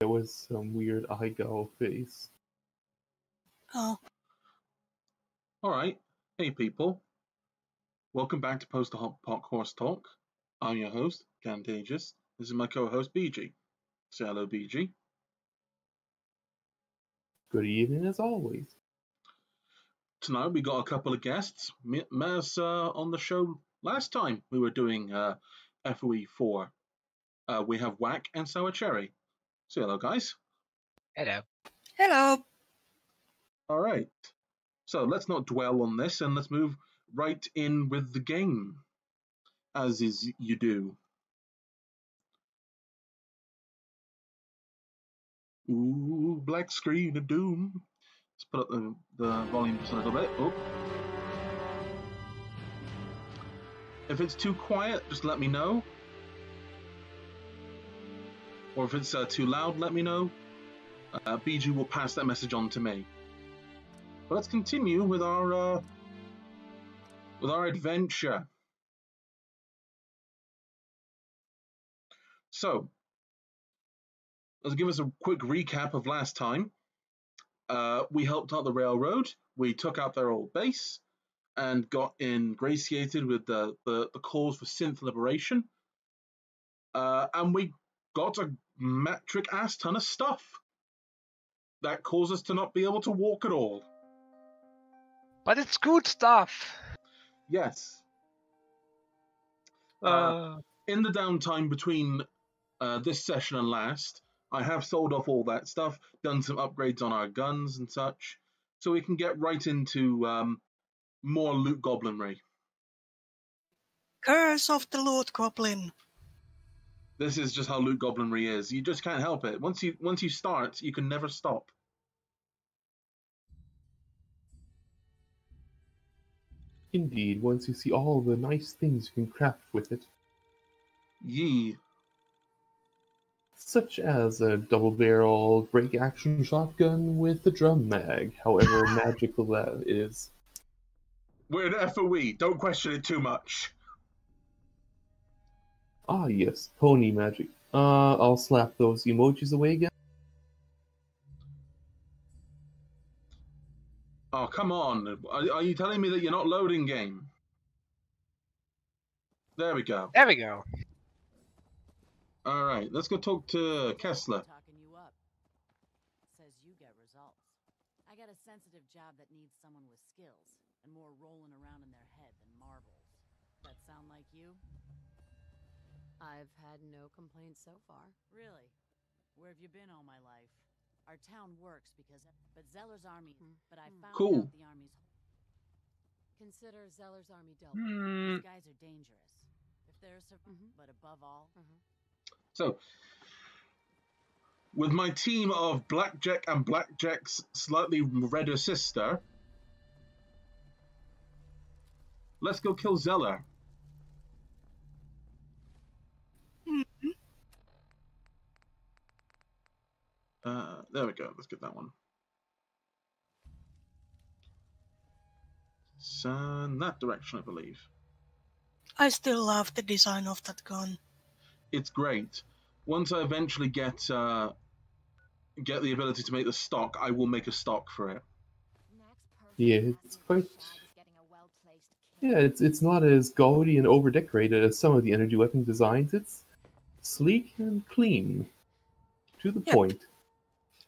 There was some weird eyegall face. Oh. Alright. Hey people. Welcome back to Post-Apoc Horse Talk. I'm your host, Cantagious. This is my co-host, BG. Say hello, BG. Good evening, as always. Tonight we got a couple of guests. Met us on the show last time we were doing FOE 4. We have Waak and SourCherry. Say hello, guys. Hello. Hello. Alright. So let's not dwell on this and let's move right in with the game. As is you do. Ooh, black screen of doom. Let's put up the volume just a little bit. Oh. If it's too quiet, just let me know. Or if it's too loud, let me know. BG will pass that message on to me. But let's continue with our adventure. So, let's give us a quick recap of last time. We helped out the railroad. We took out their old base and got ingratiated with the cause for synth liberation. And we got a metric ass ton of stuff that caused us to not be able to walk at all. But it's good stuff. Yes. In the downtime between this session and last, I have sold off all that stuff, done some upgrades on our guns and such, so we can get right into more loot goblinry. Curse of the Loot Goblin. This is just how loot goblinry is. You just can't help it. Once you start, you can never stop. Indeed, once you see all the nice things you can craft with it. Yee. Such as a double-barrel break-action shotgun with the drum mag, however magical that is. We're an FOE. Don't question it too much. Ah yes, pony magic. I'll slap those emojis away again. Oh, come on. Are you telling me that you're not loading game? There we go. There we go. All right, let's go talk to Kessler. Talking you up. Says you get results. I got a sensitive job that needs someone with skills and more rolling around in their head than marbles. That sound like you? I've had no complaints so far. Really? Where have you been all my life? Our town works because, but Zeller's army. But I found Cool. out the army's. Consider Zeller's army dealt with. These guys are dangerous. If there's but above all. So, with my team of Blackjack and Blackjack's slightly redder sister, let's go kill Zeller. There we go. Let's get that one. So, in that direction, I believe. I still love the design of that gun. It's great. Once I eventually get the ability to make the stock, I will make a stock for it. Yeah, it's quite. Yeah, it's not as gaudy and over-decorated as some of the energy weapon designs. It's sleek and clean, to the point.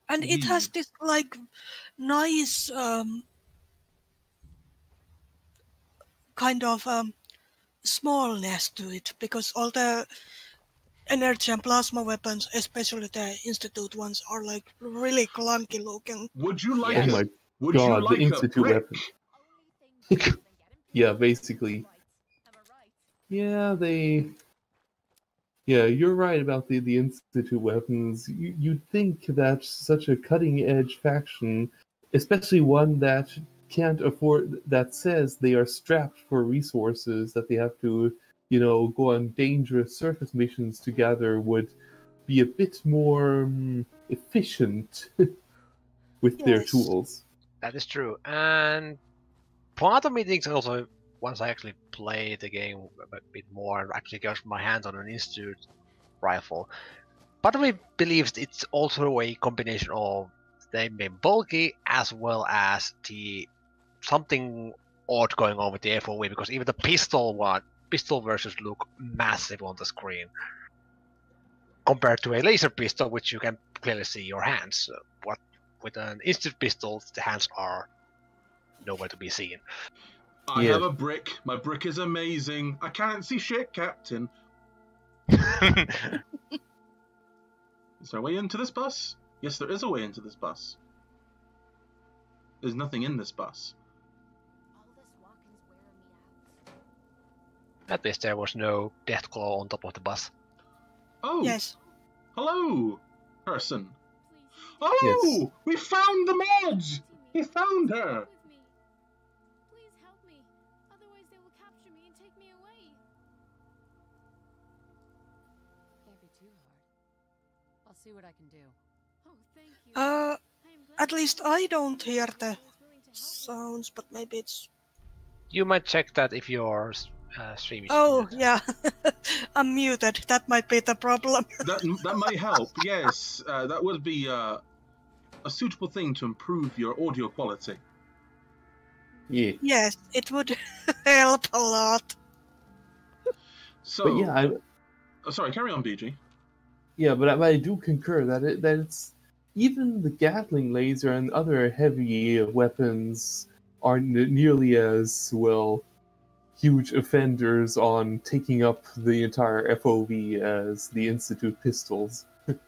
And it has this like nice kind of smallness to it, because all the energy and plasma weapons, especially the Institute ones, are like really clunky looking. Would you like? Oh my god, the Institute weapon. Yeah, basically. Yeah, Yeah, you're right about the Institute weapons. You'd think that such a cutting-edge faction, especially one that can't afford, that says they are strapped for resources, that they have to, go on dangerous surface missions to gather, would be a bit more efficient with their tools. That is true. And part of me thinks also, once I actually play the game a bit more, actually got my hands on an Institute rifle, Part of me believes it's also a combination of them being bulky as well as the something odd going on with the FOV, because even the pistol versions look massive on the screen compared to a laser pistol, which you can clearly see your hands. What with an instant pistol, the hands are nowhere to be seen. I have a brick. My brick is amazing. I can't see shit, Captain. Is there a way into this bus? Yes, there is a way into this bus. There's nothing in this bus. At least there was no Deathclaw on top of the bus. Oh! Yes. Hello, person. Oh! Yes. We found the mods! We found her! Please help me. Otherwise they will capture me and take me away. Can't be too hard. I'll see what I can do. Oh, thank you. I am glad At least I don't hear the sounds, but maybe it's... You might check that if your stream is Oh, muted. yeah. I'm muted. That might be the problem. That might help, yes. That would be a suitable thing to improve your audio quality. Yeah. Yes, it would help a lot. So, But yeah, sorry, carry on, BG. but I do concur that it's even the Gatling laser and other heavy weapons aren't nearly as huge offenders on taking up the entire FOV as the Institute pistols. enough of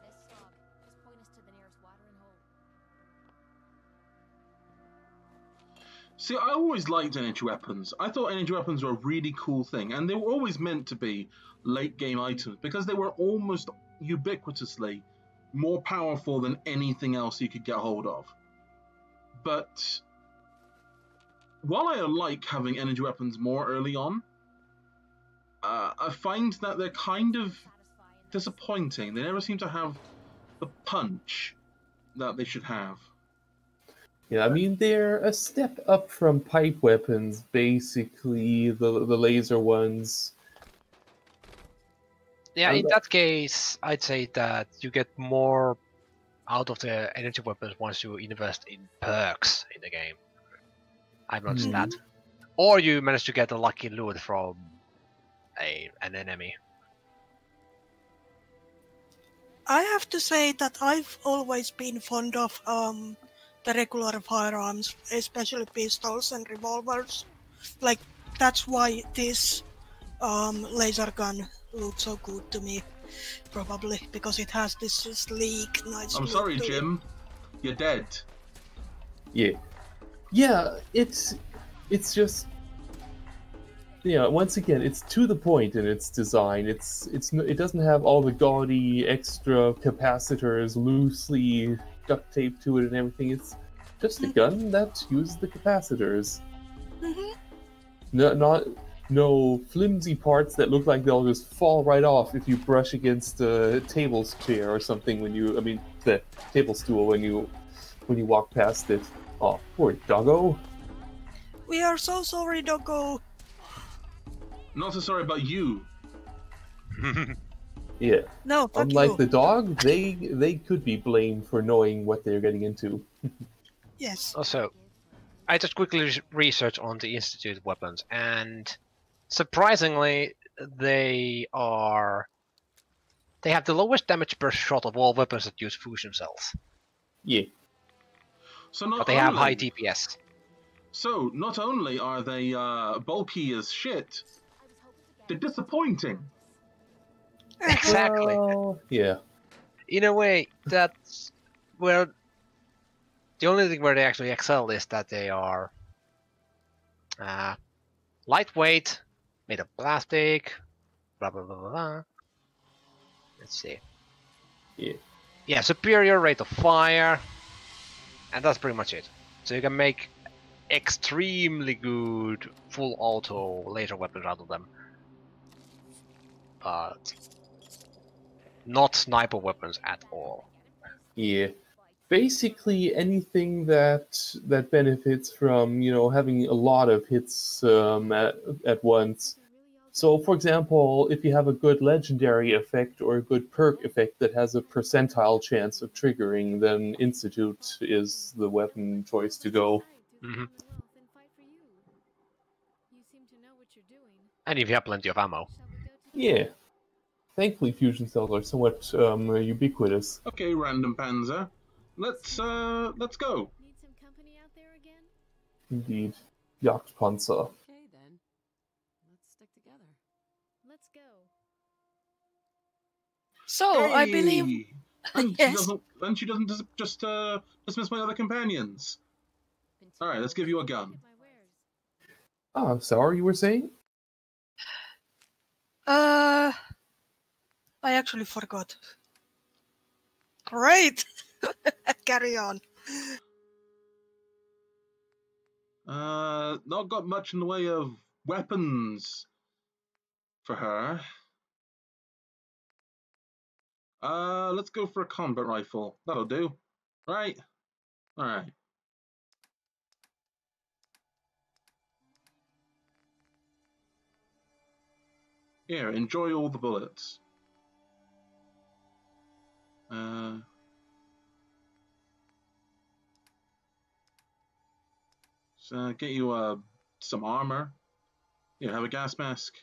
this slog. Just point us to the nearest watering hole. See, I always liked energy weapons. I thought energy weapons were a really cool thing, and they were always meant to be late-game items because they were almost ubiquitously more powerful than anything else you could get hold of. But while I like having energy weapons more early on, I find that they're kind of disappointing. They never seem to have the punch that they should have. Yeah, I mean, they're a step up from pipe weapons, basically, the laser ones. Yeah, in that case, I'd say that you get more out of the energy weapons once you invest in perks in the game. I've noticed that. Or you manage to get a lucky loot from an enemy. I have to say that I've always been fond of the regular firearms, especially pistols and revolvers. Like, that's why this laser gun looked so good to me, probably, because it has this sleek, nice I'm look sorry, to it. Jim. You're dead. Yeah, it's just, once again, it's to the point in its design. It doesn't have all the gaudy extra capacitors loosely duct taped to it and everything. It's just a gun that uses the capacitors. No flimsy parts that look like they'll just fall right off if you brush against a table chair or something the table stool when you walk past it. Oh, poor doggo. We are so sorry, Doggo. Not so sorry about you. Yeah. No, fuck Unlike you. the dog, they could be blamed for knowing what they're getting into. Yes. Also, I just quickly researched on the Institute weapons, and surprisingly, they have the lowest damage per shot of all weapons that use fusion cells. Yeah. So not But they have only- high DPS. So, not only are they bulky as shit, they're disappointing. Exactly. Well, yeah. In a way, that's where the only thing where they actually excel is that they are lightweight, made of plastic, blah blah blah blah blah. Let's see. Yeah, superior rate of fire, and that's pretty much it. So you can make extremely good full auto laser weapons out of them, but not sniper weapons at all. Yeah. Basically, anything that benefits from having a lot of hits at once, So, for example, if you have a good legendary effect or a good perk effect that has a percentile chance of triggering, then Institute is the weapon choice to go. Well, then fight for you. You seem to know what you're doing. And if you have plenty of ammo. Shall we go together? Yeah. Thankfully, fusion cells are somewhat ubiquitous. Okay, Randompanzer. Let's go. Need some company out there again? Indeed. Jagdpanzer. Okay then. Let's stick together. Let's go. So, I believe... Hey! And Yes. she doesn't just dismiss my other companions. Alright, let's give you a gun. Get my wares. Ah, sorry, you were saying? I actually forgot. Great! Carry on. Not got much in the way of weapons for her. Let's go for a combat rifle. That'll do. Right? Alright. Here, enjoy all the bullets. So get you some armor. Yeah, have a gas mask.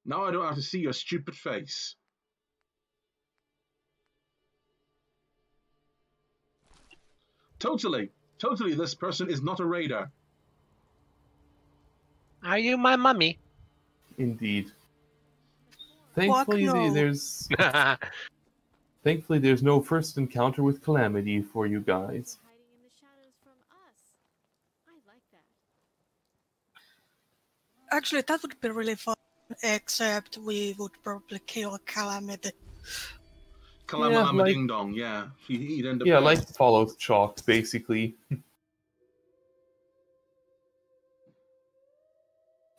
Now I don't have to see your stupid face. Totally, this person is not a raider. Are you my mummy? Indeed. Thankfully, no. Thankfully, there's no first encounter with Calamity for you guys. Hiding in the shadows from us. I like that. Actually, that would be really fun, except we would probably kill Calamity. Kalamama like- Ding Dong, yeah. He'd end up Yeah, dead. like Fallout Chalk, basically.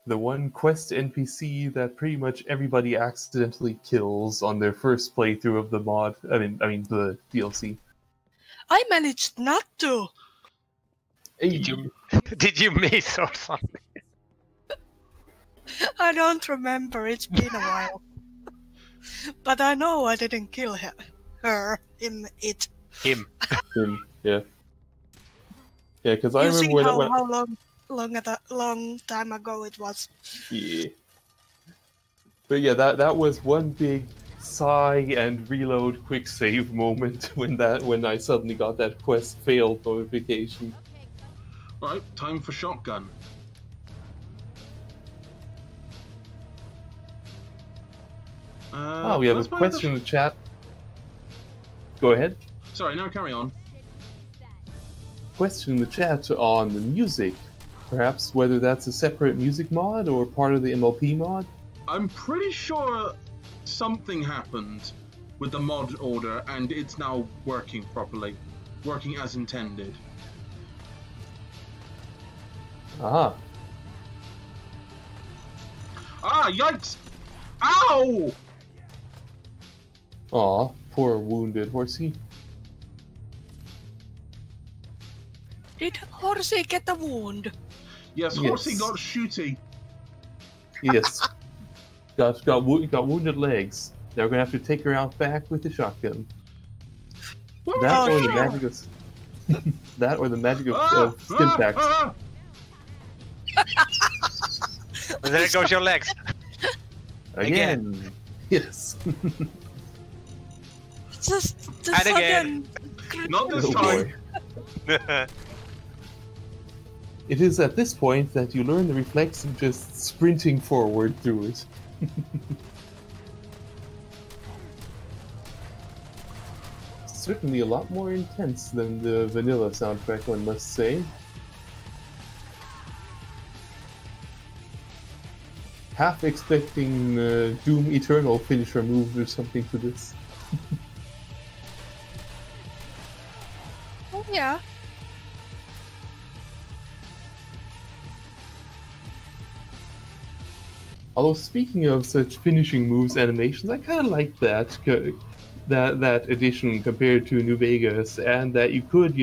The one quest NPC that pretty much everybody accidentally kills on their first playthrough of the mod. I mean the DLC. I managed not to! Did you miss or something? I don't remember, it's been a while. But I know I didn't kill her, him, it. Him. Yeah. Yeah, because I You see remember when how long time ago it was. Yeah. But yeah, that was one big sigh and reload quick save moment when I suddenly got that quest failed notification. Right, time for shotgun. We have a let's buy question in the chat. Go ahead. Sorry, now carry on. Question in the chat on the music. Perhaps whether that's a separate music mod or part of the MLP mod? I'm pretty sure something happened with the mod order and it's now working properly. Working as intended. Ah. Ah, yikes! Ow! Aw, poor wounded horsey. Did Horsey get a wound? Yes, Yes. Horsey got shooty. Yes. got wounded legs. Now we're gonna have to take her out back with the shotgun. That or the sure. magic of that or the magic of skin packs. And there goes your legs. Again. Yes. Just the And again. sudden... Not this Oh time. boy. It is at this point that you learn the reflex of just sprinting forward through it. Certainly a lot more intense than the vanilla soundtrack, one must say. Half expecting Doom Eternal finisher moves or something to this. Oh, yeah. Although speaking of such finishing moves animations, I kind of like that addition compared to New Vegas, and that you could,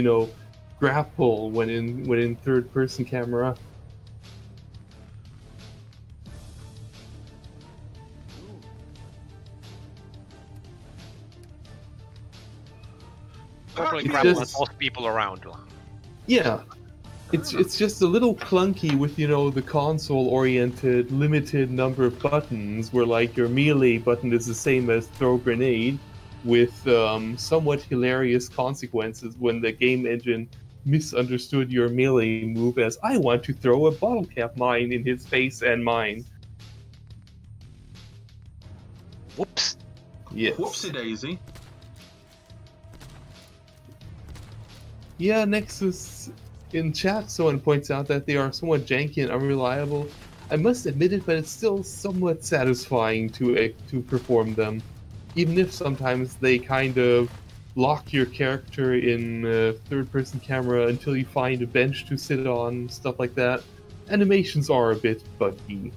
grapple when in third person camera. Totally It's grapple just- most people around. Yeah, it's just a little clunky with the console-oriented limited number of buttons, where like your melee button is the same as throw grenade, with somewhat hilarious consequences when the game engine misunderstood your melee move as I want to throw a bottle cap mine in his face and mine. Whoops. Yes. Whoopsie daisy. Yeah, Nexus in chat, someone points out that they are somewhat janky and unreliable. I must admit it, but it's still somewhat satisfying to perform them, even if sometimes they kind of lock your character in third-person camera until you find a bench to sit on, stuff like that. Animations are a bit buggy.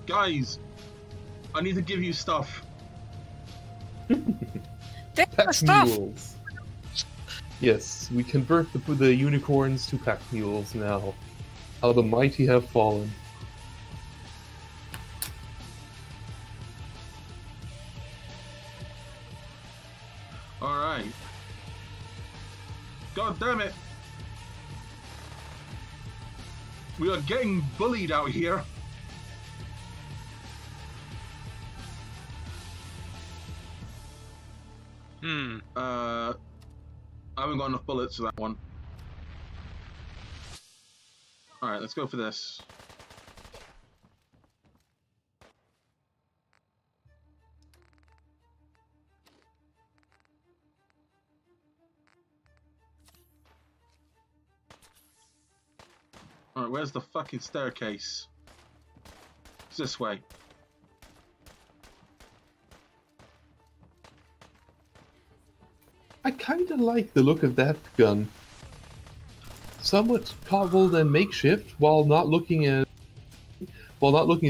Guys, I need to give you stuff. Take the Pack stuff! mules. Yes, we convert the unicorns to pack mules now. How the mighty have fallen. Alright. God damn it. We are getting bullied out here. I haven't got enough bullets for that one. Alright, let's go for this. Alright, where's the fucking staircase? It's this way. I kind of like the look of that gun. Somewhat cobbled and makeshift, while not looking as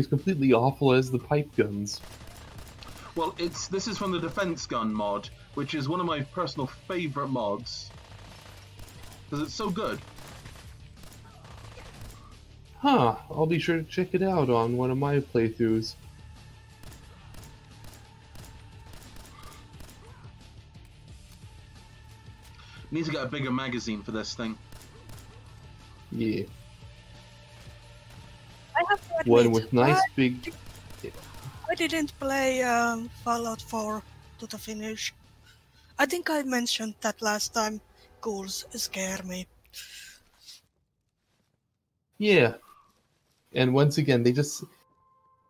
completely awful as the pipe guns. Well, this is from the defense gun mod, which is one of my personal favorite mods. Because it's so good. Huh, I'll be sure to check it out on one of my playthroughs. Need to get a bigger magazine for this thing. Yeah. I have to admit, One with nice big... I didn't play Fallout 4 to the finish. I think I mentioned that last time. Ghouls scare me. Yeah. And once again,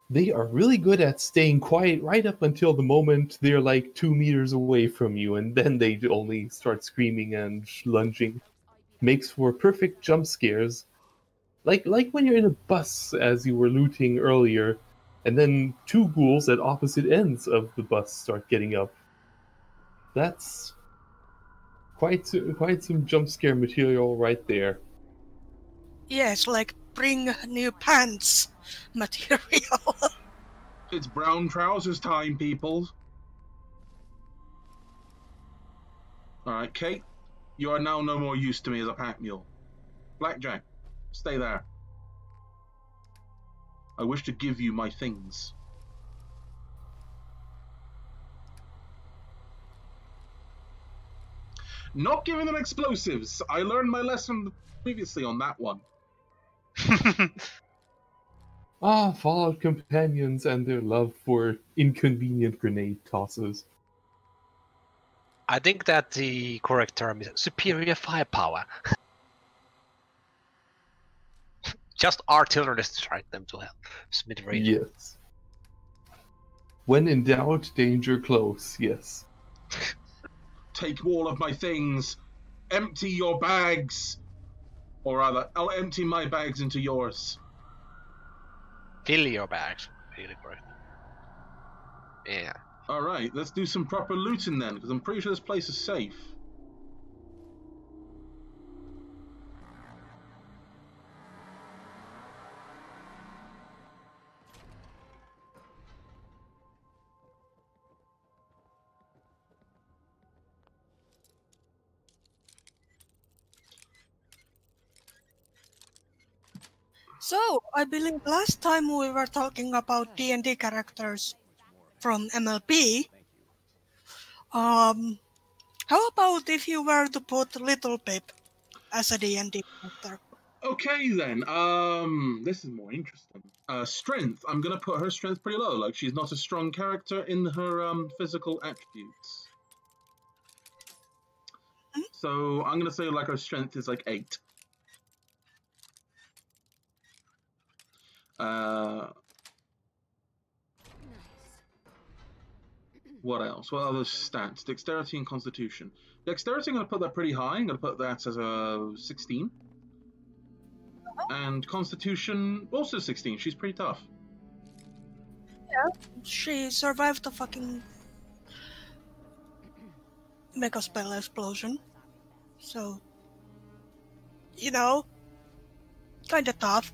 they are really good at staying quiet right up until the moment they're like 2 meters away from you, and then they only start screaming and lunging. Makes for perfect jump scares. Like when you're in a bus as you were looting earlier, and then 2 ghouls at opposite ends of the bus start getting up. That's quite some jump scare material right there. Yes, like bring new pants material. It's brown trousers time, people. Alright, Kate, you are now no more use to me as a pack mule. Blackjack, stay there. I wish to give you my things. Not giving them explosives. I learned my lesson previously on that one. Ah, Fallout companions and their love for inconvenient grenade tosses. I think that the correct term is superior firepower. Just artillery strike them to hell. Smithereens. Yes. When in doubt, danger close, yes. Take all of my things. Empty your bags. Or rather, I'll empty my bags into yours. Fill your bags. Really correct. Yeah. Alright, let's do some proper looting then, because I'm pretty sure this place is safe. So, I believe last time we were talking about D&D characters from MLP. How about if you were to put Little Pip as a D&D character? Okay then. This is more interesting. Strength. I'm gonna put her strength pretty low. Like she's not a strong character in her physical attributes. So I'm gonna say like her strength is like 8. What else? What other stats? Dexterity and Constitution. Dexterity, I'm going to put that pretty high. I'm going to put that as a 16. And Constitution, also 16. She's pretty tough. Yeah, she survived the fucking mega spell explosion. So, you know, kinda tough.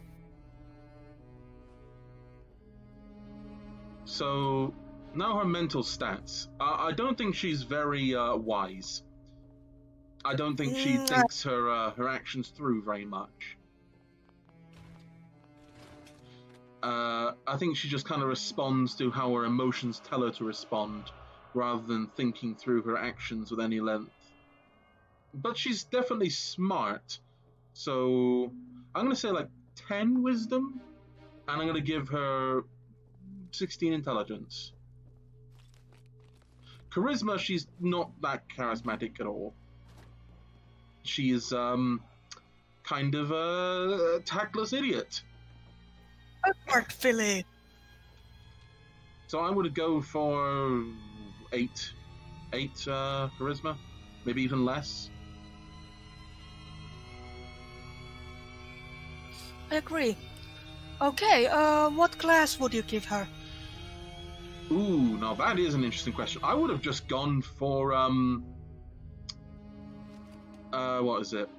So, now her mental stats. I don't think she's very wise. I don't think she thinks her actions through very much. I think she just kind of responds to how her emotions tell her to respond, rather than thinking through her actions with any length. But she's definitely smart, so I'm going to say like 10 wisdom, and I'm going to give her 16 intelligence. Charisma, she's not that charismatic at all. She's kind of a tactless idiot. Awkward filly. So I would go for 8 charisma, maybe even less. I agree. Okay, what class would you give her? Ooh, now that is an interesting question. I would have just gone for what is it?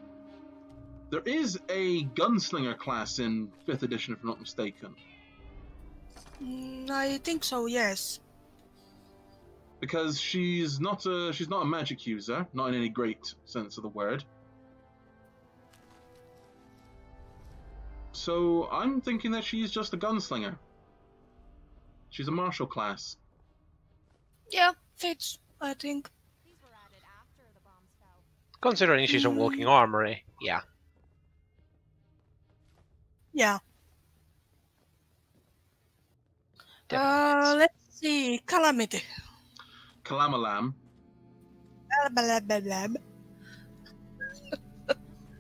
There is a gunslinger class in 5th edition, if I'm not mistaken. I think so, yes. Because she's not a magic user, not in any great sense of the word. So I'm thinking that she's just a gunslinger. She's a martial class. Yeah, fits, I think. These were added after the bombs fell. Considering she's a walking armory, yeah. Yeah. Definitely. Let's see. Calamity. Calamalam. Blah, blah, blah.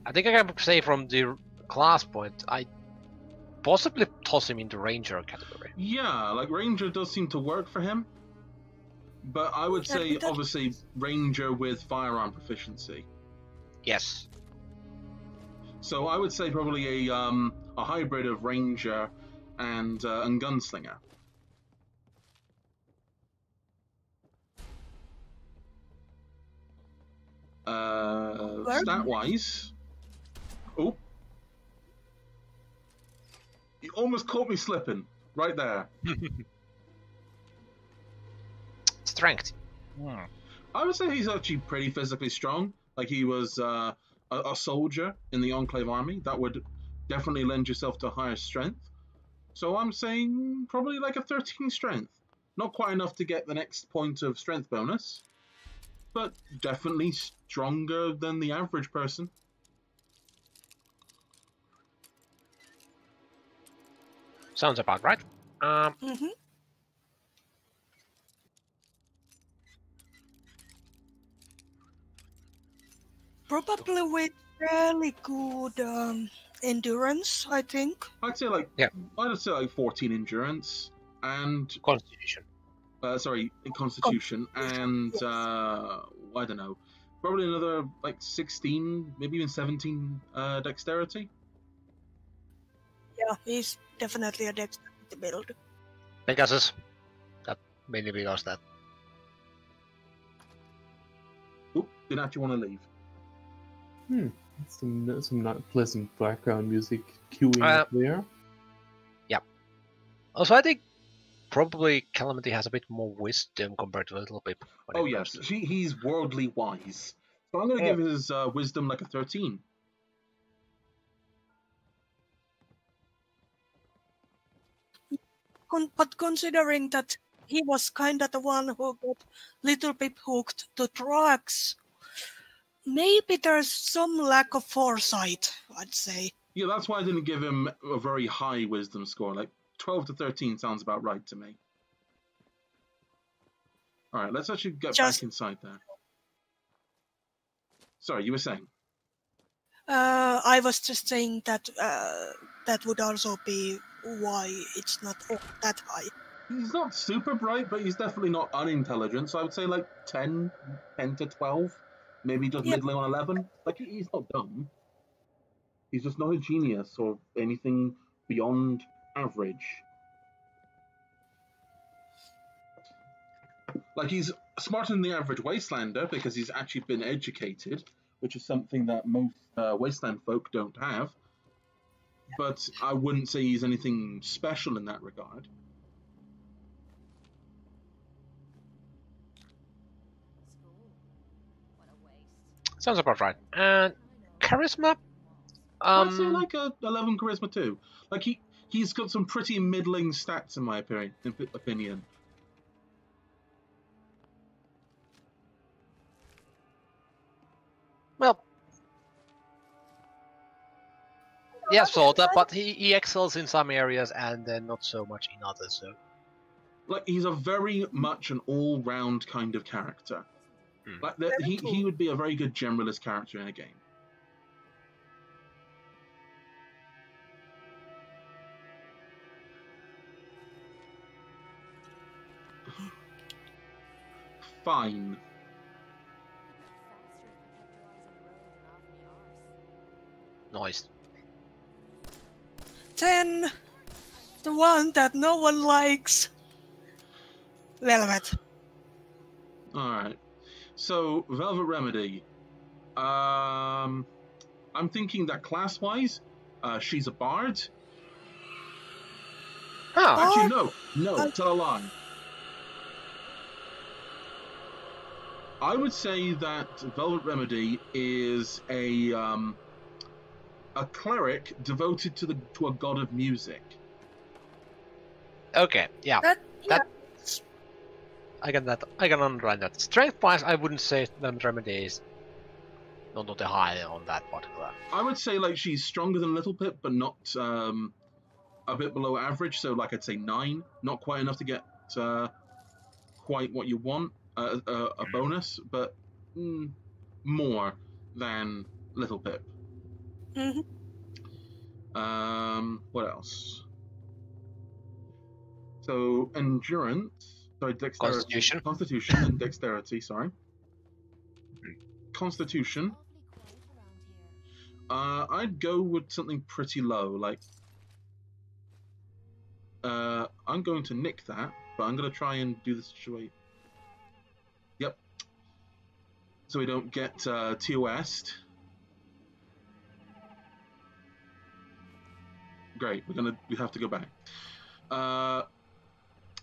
I think I can say from the class point, I possibly toss him into ranger category. Yeah, like ranger does seem to work for him. But I would say, obviously, ranger with firearm proficiency. Yes. So I would say probably a hybrid of ranger and gunslinger. Stat-wise, oh, you almost caught me slipping right there. Strength. I would say he's actually pretty physically strong. Like he was a soldier in the Enclave army. That would definitely lend yourself to higher strength. So I'm saying probably like a 13 strength. Not quite enough to get the next point of strength bonus, but definitely stronger than the average person. Sounds about right. Probably with fairly good endurance, I think. I'd say like I'd say like 14 endurance and Constitution. Constitution and I don't know, probably another like 16, maybe even 17 dexterity. Yeah, he's definitely a dexterity build. Pegasus. That mainly because that. Oop, didn't actually want to leave. Some not pleasant background music cueing up there. Yeah. Also, I think probably Calamity has a bit more wisdom compared to Little Pip. Oh yes, he's worldly wise. So I'm going to give his wisdom like a 13. But considering that he was kind of the one who got Little Pip hooked to drugs, maybe there's some lack of foresight, I'd say. Yeah, that's why I didn't give him a very high wisdom score. Like 12 to 13 sounds about right to me. All right, let's actually get back inside there. Sorry, you were saying? I was just saying that that would also be why it's not that high. He's not super bright, but he's definitely not unintelligent. So I would say like 10 to 12, maybe just middling on 11. Like, he's not dumb. He's just not a genius or anything beyond average. Like, he's smarter than the average Wastelander because he's actually been educated, which is something that most Wasteland folk don't have. But I wouldn't say he's anything special in that regard. Sounds about right. And charisma? I'd say like a 11 charisma too. Like he's got some pretty middling stats in my opinion. Well, yeah, sort of, but he excels in some areas and then not so much in others. So, like, he's a very much an all-round kind of character. Like he would be a very good generalist character in a game. Fine. Nice. Then, the one that no one likes, Velvet. All right. So Velvet Remedy. I'm thinking that class-wise, she's a bard. Oh. Actually, no, tell a lie. I would say that Velvet Remedy is a cleric devoted to a god of music. Okay, yeah. That I can underline that. Strength-wise, I wouldn't say Velvet Remedy is not the high on that particular. I would say like she's stronger than Little Pip, but not a bit below average. So like I'd say 9, not quite enough to get quite what you want, a bonus, but more than Little Pip. What else? So endurance, dexterity, Constitution and dexterity. Sorry, Constitution. I'd go with something pretty low, like I'm going to nick that, but I'm going to try and do this straight. Yep. So we don't get TOS'd. Great. We have to go back.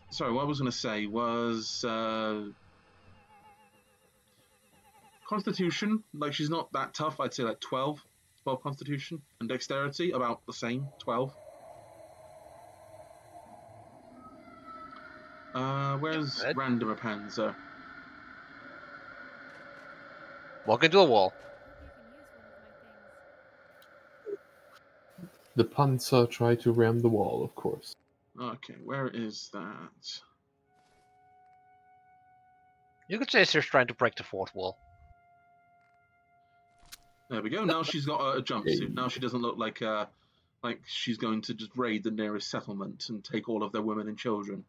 Sorry, what I was going to say was Constitution. Like, she's not that tough. I'd say like 12 Constitution, and dexterity about the same, 12. Where's Randompanzer? Walk into a wall. The Panzer tried to ram the wall, of course. Okay, where is that? You could say she's trying to break the fourth wall. There we go. Now she's got a jumpsuit. Now she doesn't look like she's going to just raid the nearest settlement and take all of their women and children.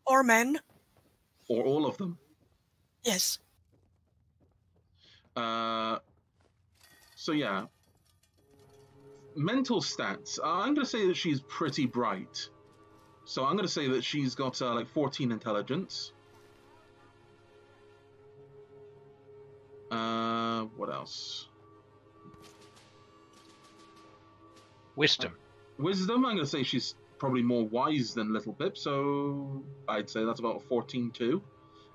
Or men. Or all of them. Yes. So yeah. Mental stats. I'm going to say that she's pretty bright. So I'm going to say that she's got like 14 intelligence. What else? Wisdom. Wisdom, I'm going to say she's probably more wise than Little Pip, so I'd say that's about 14 too.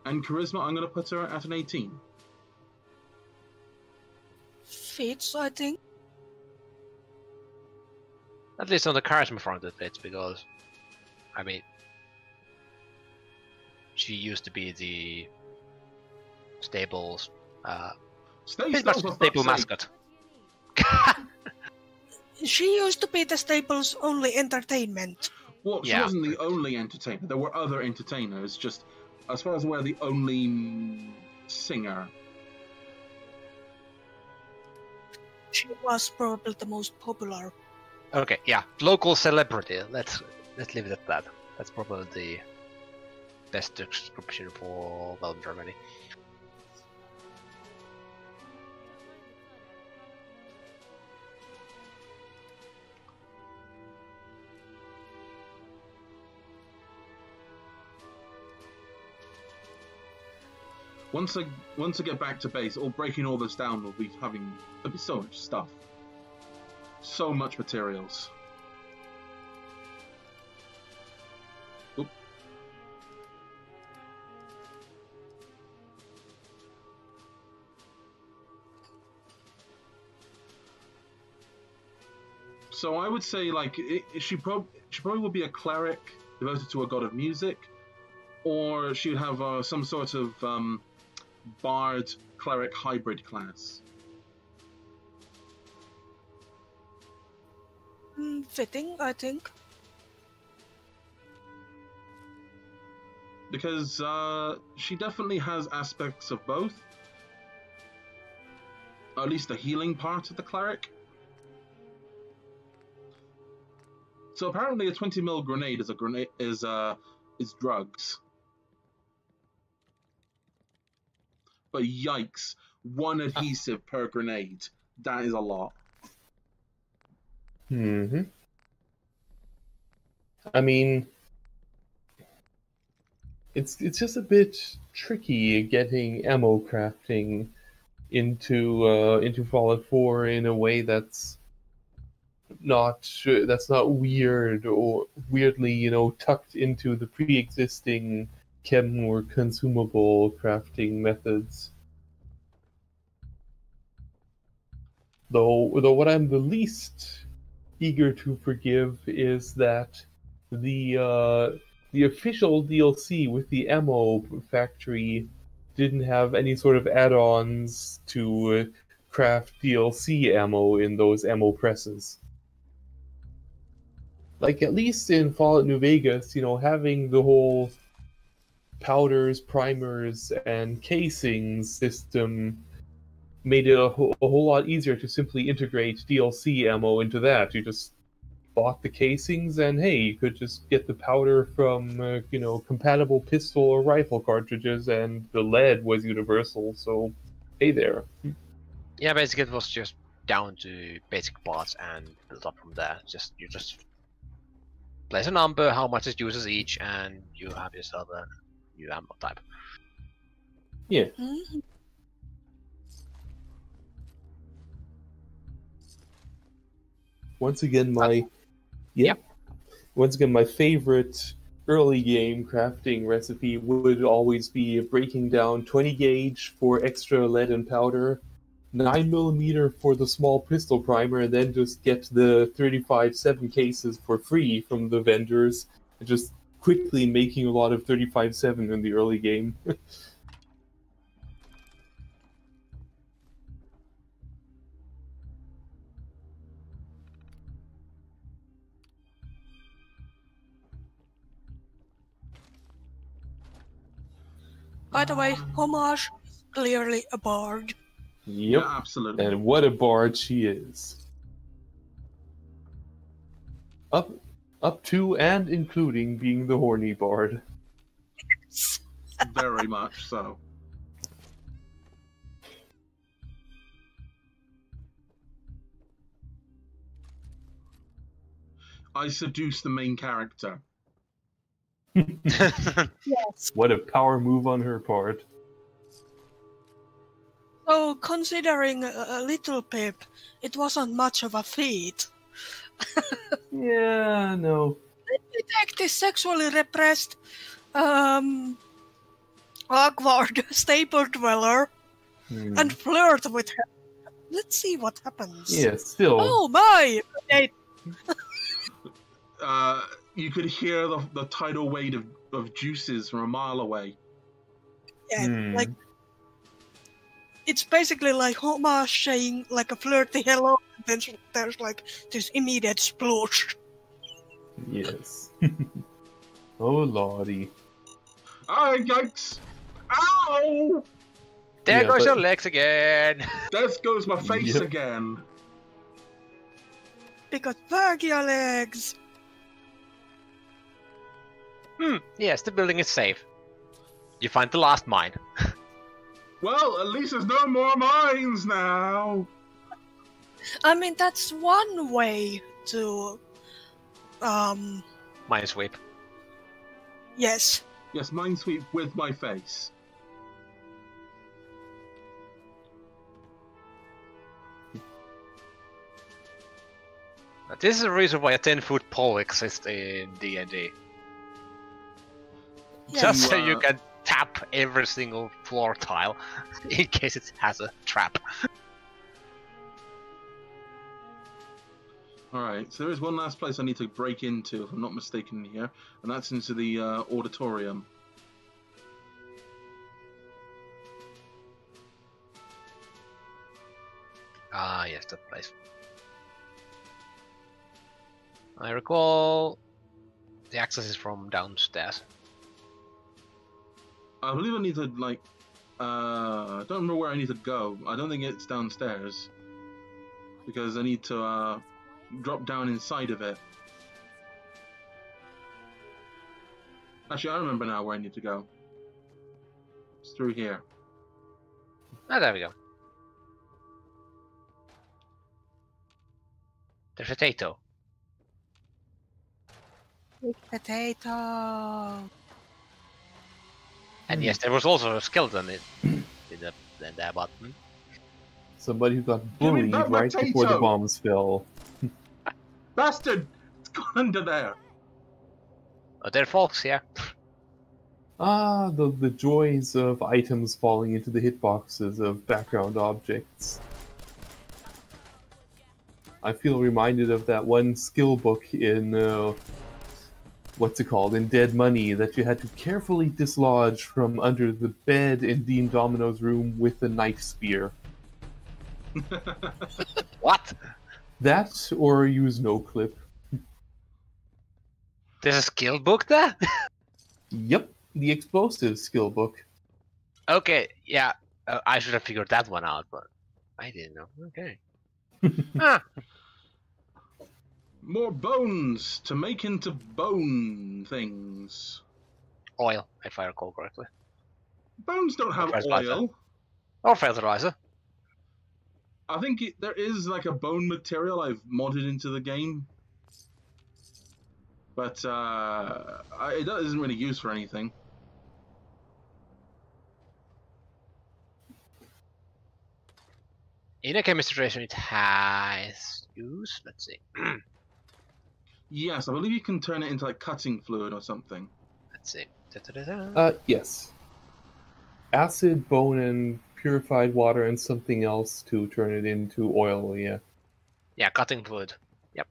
And charisma, I'm going to put her at an 18. Feats, I think. At least on the charisma front it fits, because, I mean, she used to be the stable's, pretty much the stable mascot. She used to be the stable's only entertainment. Well, she wasn't the only entertainer. There were other entertainers, just, as far as I'm aware, the only singer. She was probably the most popular. Okay, yeah, local celebrity. Let's leave it at that. That's probably the best description for Germany. Once I get back to base, or breaking all this down, there'll be so much stuff. So much materials. Oop. So I would say, like, she probably would be a cleric devoted to a god of music, or she would have some sort of bard cleric hybrid class. Fitting, I think. Because she definitely has aspects of both. Or at least the healing part of the cleric. So apparently a 20 mil grenade is drugs. But yikes, one adhesive per grenade. That is a lot. Mm-hmm. I mean, it's just a bit tricky getting ammo crafting into Fallout 4 in a way that's not weird or weirdly, tucked into the pre-existing chem or consumable crafting methods. Though what I'm the least eager to forgive is that the official DLC with the ammo factory didn't have any sort of add-ons to craft DLC ammo in those ammo presses. Like, at least in Fallout New Vegas, having the whole powders, primers, and casings system made it a whole lot easier to simply integrate DLC ammo into that. You just bought the casings, and hey, you could just get the powder from, compatible pistol or rifle cartridges, and the lead was universal, so hey there. Yeah, basically it was just down to basic parts and build up from there. You just place a number, how much it uses each, and you have yourself a new ammo type. Yeah. Mm-hmm. Once again, my favorite early game crafting recipe would always be breaking down 20 gauge for extra lead and powder, 9mm for the small pistol primer, and then just get the 35-7 cases for free from the vendors, and just quickly making a lot of 35-7 in the early game. By the way, Homage is clearly a bard. Yep. Yeah, absolutely. And what a bard she is. Up to and including being the horny bard. Very much so. I seduce the main character. Yes. What a power move on her part. So, considering a little Pip, it wasn't much of a feat. Yeah, no. Let me take this sexually repressed, awkward stable dweller and flirt with her. Let's see what happens. Yeah, still. Oh my! you could hear the tidal wave of juices from a mile away. Yeah, like it's basically like Homer saying like a flirty hello, and then there's like this immediate sploosh. Yes. Oh lordy. Oh, yikes! Ow! There Yeah, goes but- your legs again. There goes my face Yep. again. Because work your legs. Yes, the building is safe. You find the last mine. Well, at least there's no more mines now. I mean, that's one way to, Minesweep. yes. Yes, minesweep with my face. But this is the reason why a 10-foot pole exists in D&D. Yeah. Just so You, you can tap every single floor tile in case it has a trap. Alright, so there is one last place I need to break into, if I'm not mistaken here, and that's into the auditorium. Ah, yes, that place. I recall the access is from downstairs. I believe I need to, like, I don't remember where I need to go. I don't think it's downstairs. Because I need to, drop down inside of it. Actually, I remember now where I need to go. It's through here. Ah, there we go. There's a potato. Potato. And yes, there was also a skeleton in the bottom. Somebody who got Give me bullied that right before the potato! bombs fell. Bastard! It's gone under there! Oh, there are folks here. Ah, the joys of items falling into the hitboxes of background objects. I feel reminded of that one skill book in, what's it called, in Dead Money, that you had to carefully dislodge from under the bed in Dean Domino's room with a knife spear. What? That, or use no clip. There's a skill book there? Yep, the explosives skill book. Okay, yeah. I should have figured that one out, but I didn't know. Okay. Ah, More bones to make into bone things. oil, if I recall correctly. Bones don't have Fertilizer. oil. Or fertilizer. I think there is like a bone material I've modded into the game. But it isn't really used for anything. In a chemistry situation, it has use. Let's see. Yes, I believe you can turn it into like cutting fluid or something. Let's see. Da-da-da-da. Yes. Acid, bone, and purified water, and something else to turn it into oil, yeah. Yeah, cutting fluid. Yep.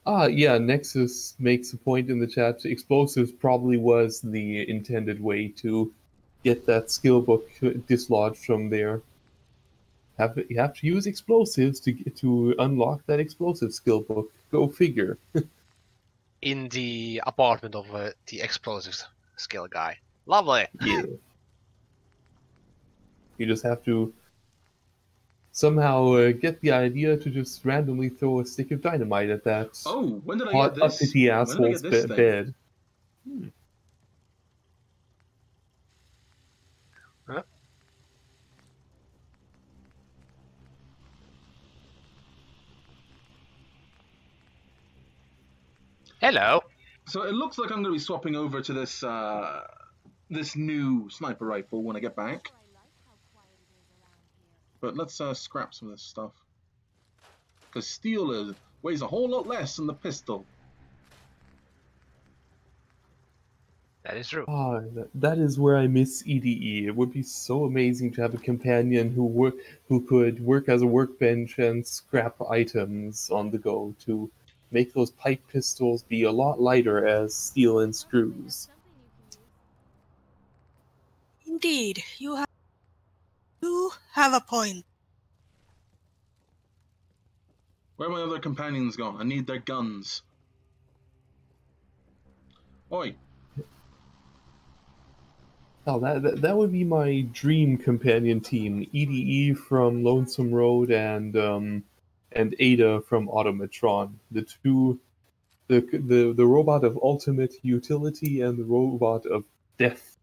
Ah, yeah, Nexus makes a point in the chat. Explosives probably was the intended way to get that skill book dislodged from there. You have to use explosives to unlock that explosive skill book. Go figure. In the apartment of the explosives skill guy. Lovely. Yeah. You just have to somehow get the idea to just randomly throw a stick of dynamite at that Oh, when did I hot, get this? uppity When did I asshole's get this thing? bed. Huh? Hello. So it looks like I'm going to be swapping over to this this new sniper rifle when I get back. But let's scrap some of this stuff. Because steel weighs a whole lot less than the pistol. That is true. Ah, that is where I miss EDE. It would be so amazing to have a companion who could work as a workbench and scrap items on the go to make those pipe pistols be a lot lighter as steel and screws. Indeed, you have a point. Where have my other companions gone? I need their guns. Oi. Oh, that would be my dream companion team: EDE from Lonesome Road and Ada from Automatron. The two, the robot of ultimate utility and the robot of death.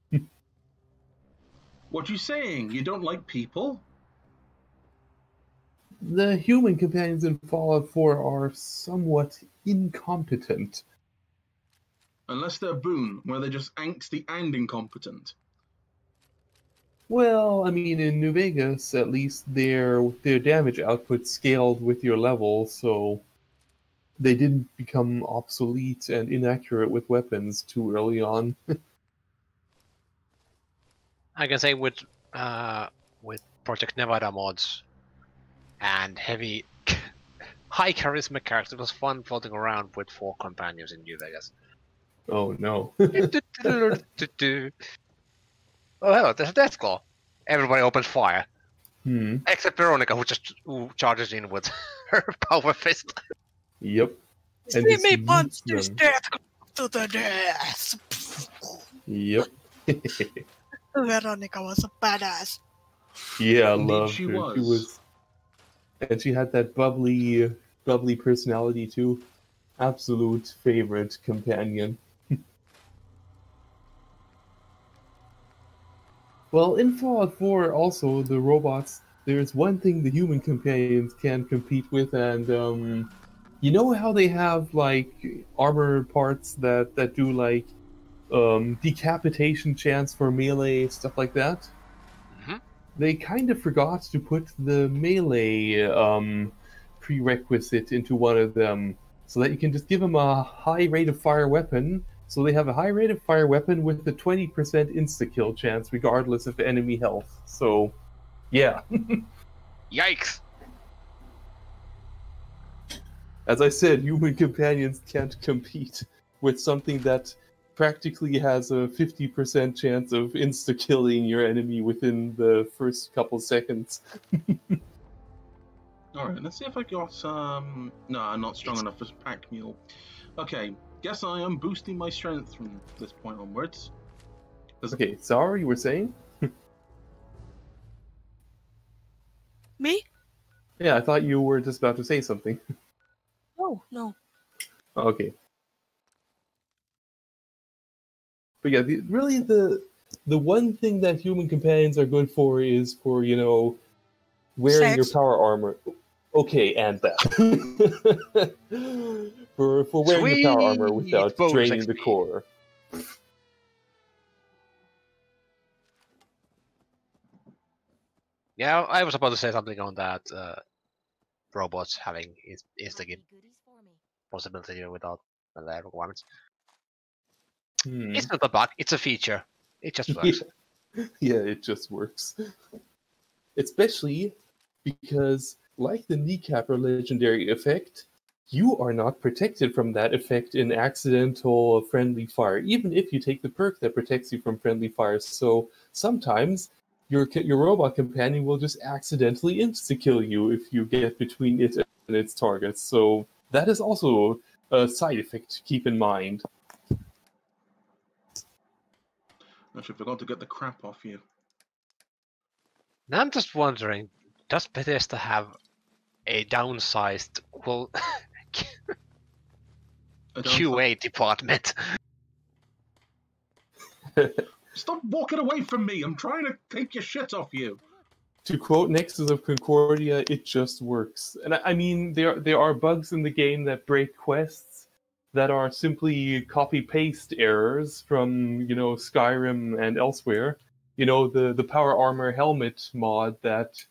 What you saying? You don't like people? The human companions in Fallout 4 are somewhat incompetent. Unless they're Boone, where they're just angsty and incompetent. Well, I mean, in New Vegas, at least their damage output scaled with your level, so they didn't become obsolete and inaccurate with weapons too early on. I can say with Project Nevada mods and heavy high charisma characters, it was fun floating around with 4 companions in New Vegas. Oh no. Oh hello, there's a death claw. Everybody opens fire. Except Veronica, who charges in with her power fist. Yep. See me punch this death to the death. Yep. Veronica was a badass. Yeah, I Indeed loved she her. was. She was, and she had that bubbly personality too. Absolute favorite companion. Well, in Fallout 4, also the robots. There's one thing the human companions can compete with, and you know how they have like armor parts that do like decapitation chance for melee, stuff like that? Mm-hmm. They kind of forgot to put the melee prerequisite into one of them, so that you can just give them a high rate of fire weapon, so they have a high rate of fire weapon with a 20% insta-kill chance regardless of enemy health. So, yeah. Yikes! As I said, human companions can't compete with something that practically has a 50% chance of insta-killing your enemy within the first couple seconds. Alright, let's see if I got some... No, I'm not strong enough for pack mule. Okay, guess I am boosting my strength from this point onwards. Okay, sorry, you were saying? Me? Yeah, I thought you were just about to say something. Oh, no. Okay. But yeah, really the one thing that human companions are good for is for, you know, wearing your Sex. power armor. Okay, and that. for wearing your power armor Sweet without bonus draining the XP. core. Yeah, I was about to say something on that. Robots having insta-kill possibility without the requirements. It's not a bug, it's a feature. It just works. Yeah, it just works. Especially because, like the kneecapper legendary effect, you are not protected from that effect in accidental friendly fire, even if you take the perk that protects you from friendly fire. So sometimes your robot companion will just accidentally insta-kill you if you get between it and its targets. So that is also a side effect to keep in mind. Actually, forgot to get the crap off you. Now I'm just wondering, does Bethesda have a downsized QA department? Stop walking away from me! I'm trying to take your shit off you! To quote Nexus of Concordia, it just works. And I mean, there are bugs in the game that break quests that are simply copy-paste errors from, you know, Skyrim and elsewhere. You know, the Power Armor Helmet mod that's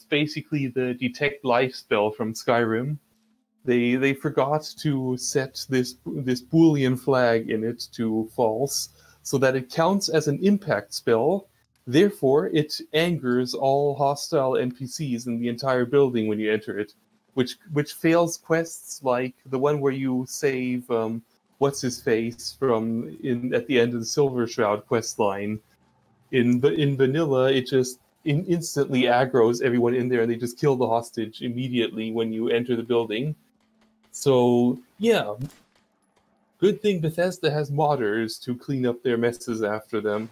basically the Detect Life spell from Skyrim. They forgot to set this Boolean flag in it to false, so that it counts as an impact spell. Therefore, it angers all hostile NPCs in the entire building when you enter it, which fails quests like the one where you save what's his face from at the end of the Silver Shroud quest line. In vanilla, it just instantly aggroes everyone in there, and they just kill the hostage immediately when you enter the building. So yeah, good thing Bethesda has modders to clean up their messes after them.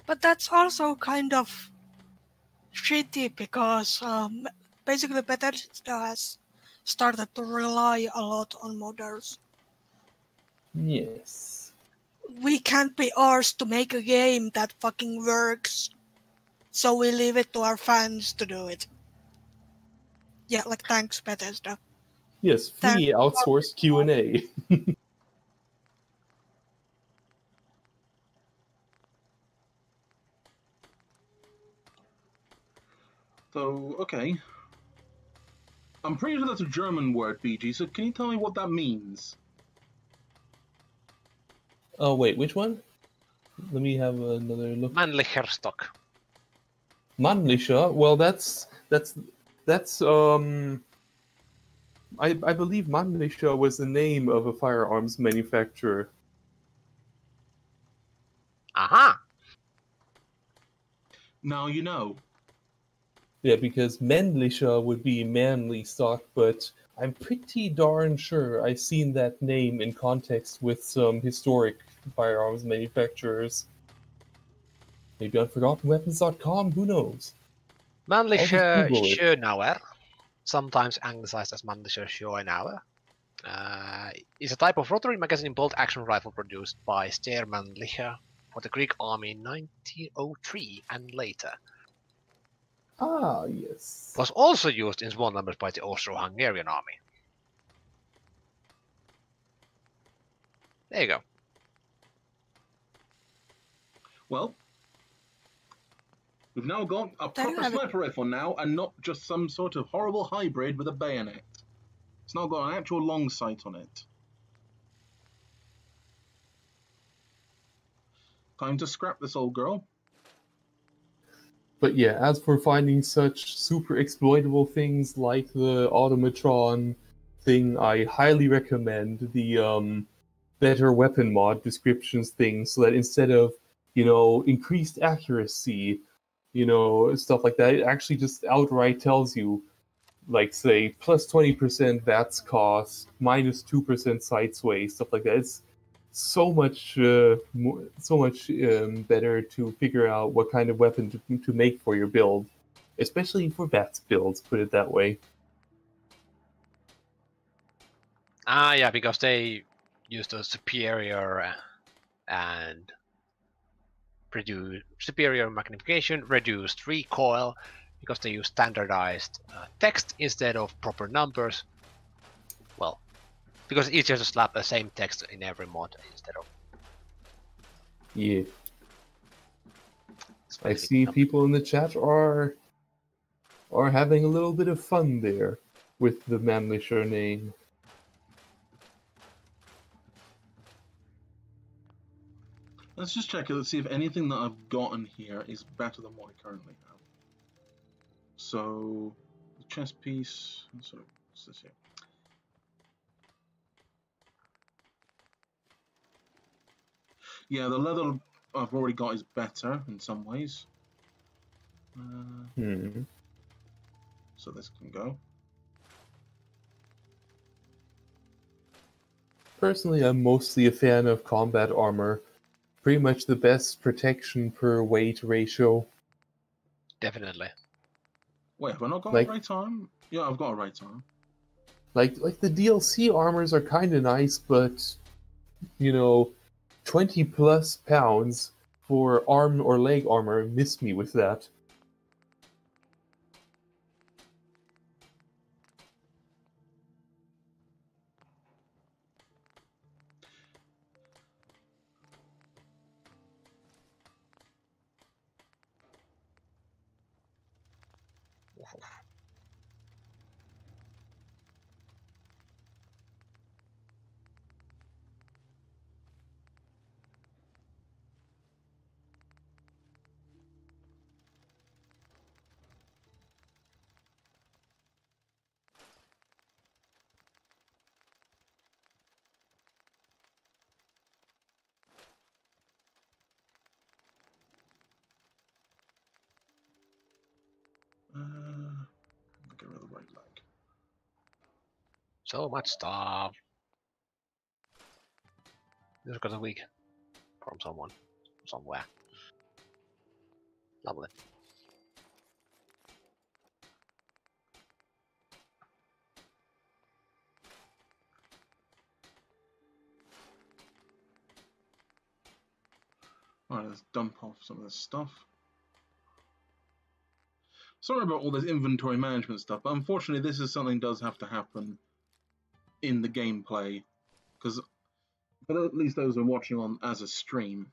But that's also kind of shitty because basically Bethesda has started to rely a lot on modders. Yes. We can't be arsed to make a game that fucking works, so we leave it to our fans to do it. Yeah, like thanks Bethesda. Yes, free outsourced Q&A. So, okay. I'm pretty sure that's a German word, BG, so can you tell me what that means? Oh wait, which one? Let me have another look. Mannlicher stock. Mannlicher. Well, that's I believe Mannlicher was the name of a firearms manufacturer. Aha! Now you know. Yeah, because Männlicher would be manly stock, but I'm pretty darn sure I've seen that name in context with some historic firearms manufacturers. Maybe on ForgottenWeapons.com, who knows? Mannlicher Google it. Schönauer, sometimes anglicized as Mannlicher Schönauer, is a type of rotary magazine bolt action rifle produced by Steyr Mannlicher for the Greek army in 1903 and later. Ah, yes. Was also used in small numbers by the Austro-Hungarian army. There you go. Well, we've now got a There you proper have it. sniper rifle now, and not just some sort of horrible hybrid with a bayonet. It's now got an actual long sight on it. Time to scrap this old girl. But yeah, as for finding such super exploitable things like the automatron thing, I highly recommend the better weapon mod descriptions thing, so that instead of, increased accuracy, stuff like that, it actually just outright tells you, like, say, plus 20% VATS cost, minus 2% sight sway, stuff like that. It's so much better to figure out what kind of weapon to make for your build, especially for VATS builds, put it that way. Ah, yeah, because they use the superior and produce superior magnification, reduced recoil, because they use standardized text instead of proper numbers. Well, because it's easier to slap the same text in every mod instead of. Yeah. I see people in the chat are having a little bit of fun there with the Männlicher name. Let's just check it. Let's see if anything that I've gotten here is better than what I currently have. So, the chest piece. So, what's this here? Yeah, the leather I've already got is better in some ways. So this can go. Personally, I'm mostly a fan of combat armor. Pretty much the best protection per weight ratio. Definitely. Wait, have I not got Like- a right arm? Yeah, I've got a right arm. Like the DLC armors are kind of nice, but 20 plus pounds for arm or leg armor, miss me with that. So much stuff. Just got a week from someone, somewhere. Lovely. Alright, let's dump off some of this stuff. Sorry about all this inventory management stuff, but unfortunately this is something that does have to happen in the gameplay, because for at least those who are watching on as a stream.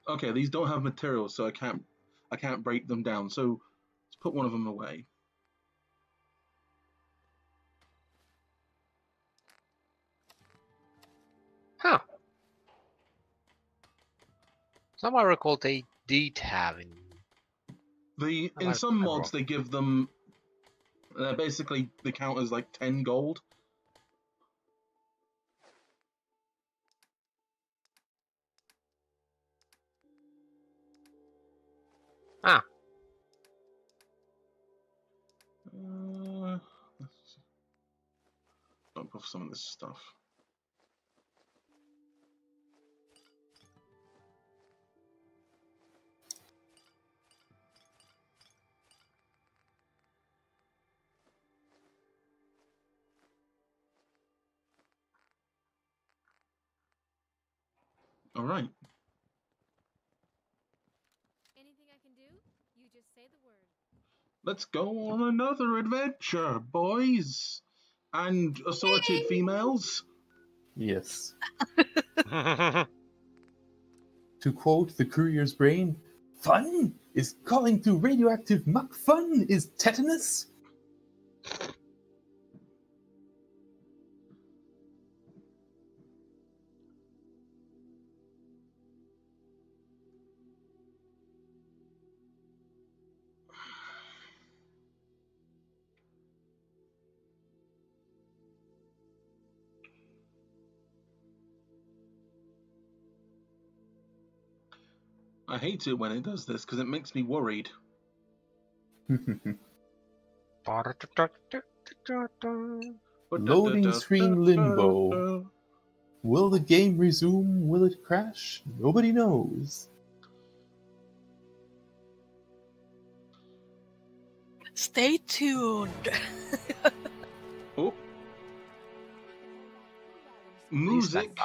Okay, these don't have materials, so I can't break them down. So let's put one of them away. Huh. Some I recall they did have in In some mods they give them basically they count as like 10 gold. Ah. Let's dump off some of this stuff. All right. Anything I can do? You just say the word. Let's go on another adventure, boys and assorted females. Yes. To quote the courier's brain, fun is calling to radioactive muck. Fun is tetanus. I hate it when it does this because it makes me worried. Loading screen limbo. Will the game resume? Will it crash? Nobody knows. Stay tuned. Oh. Music.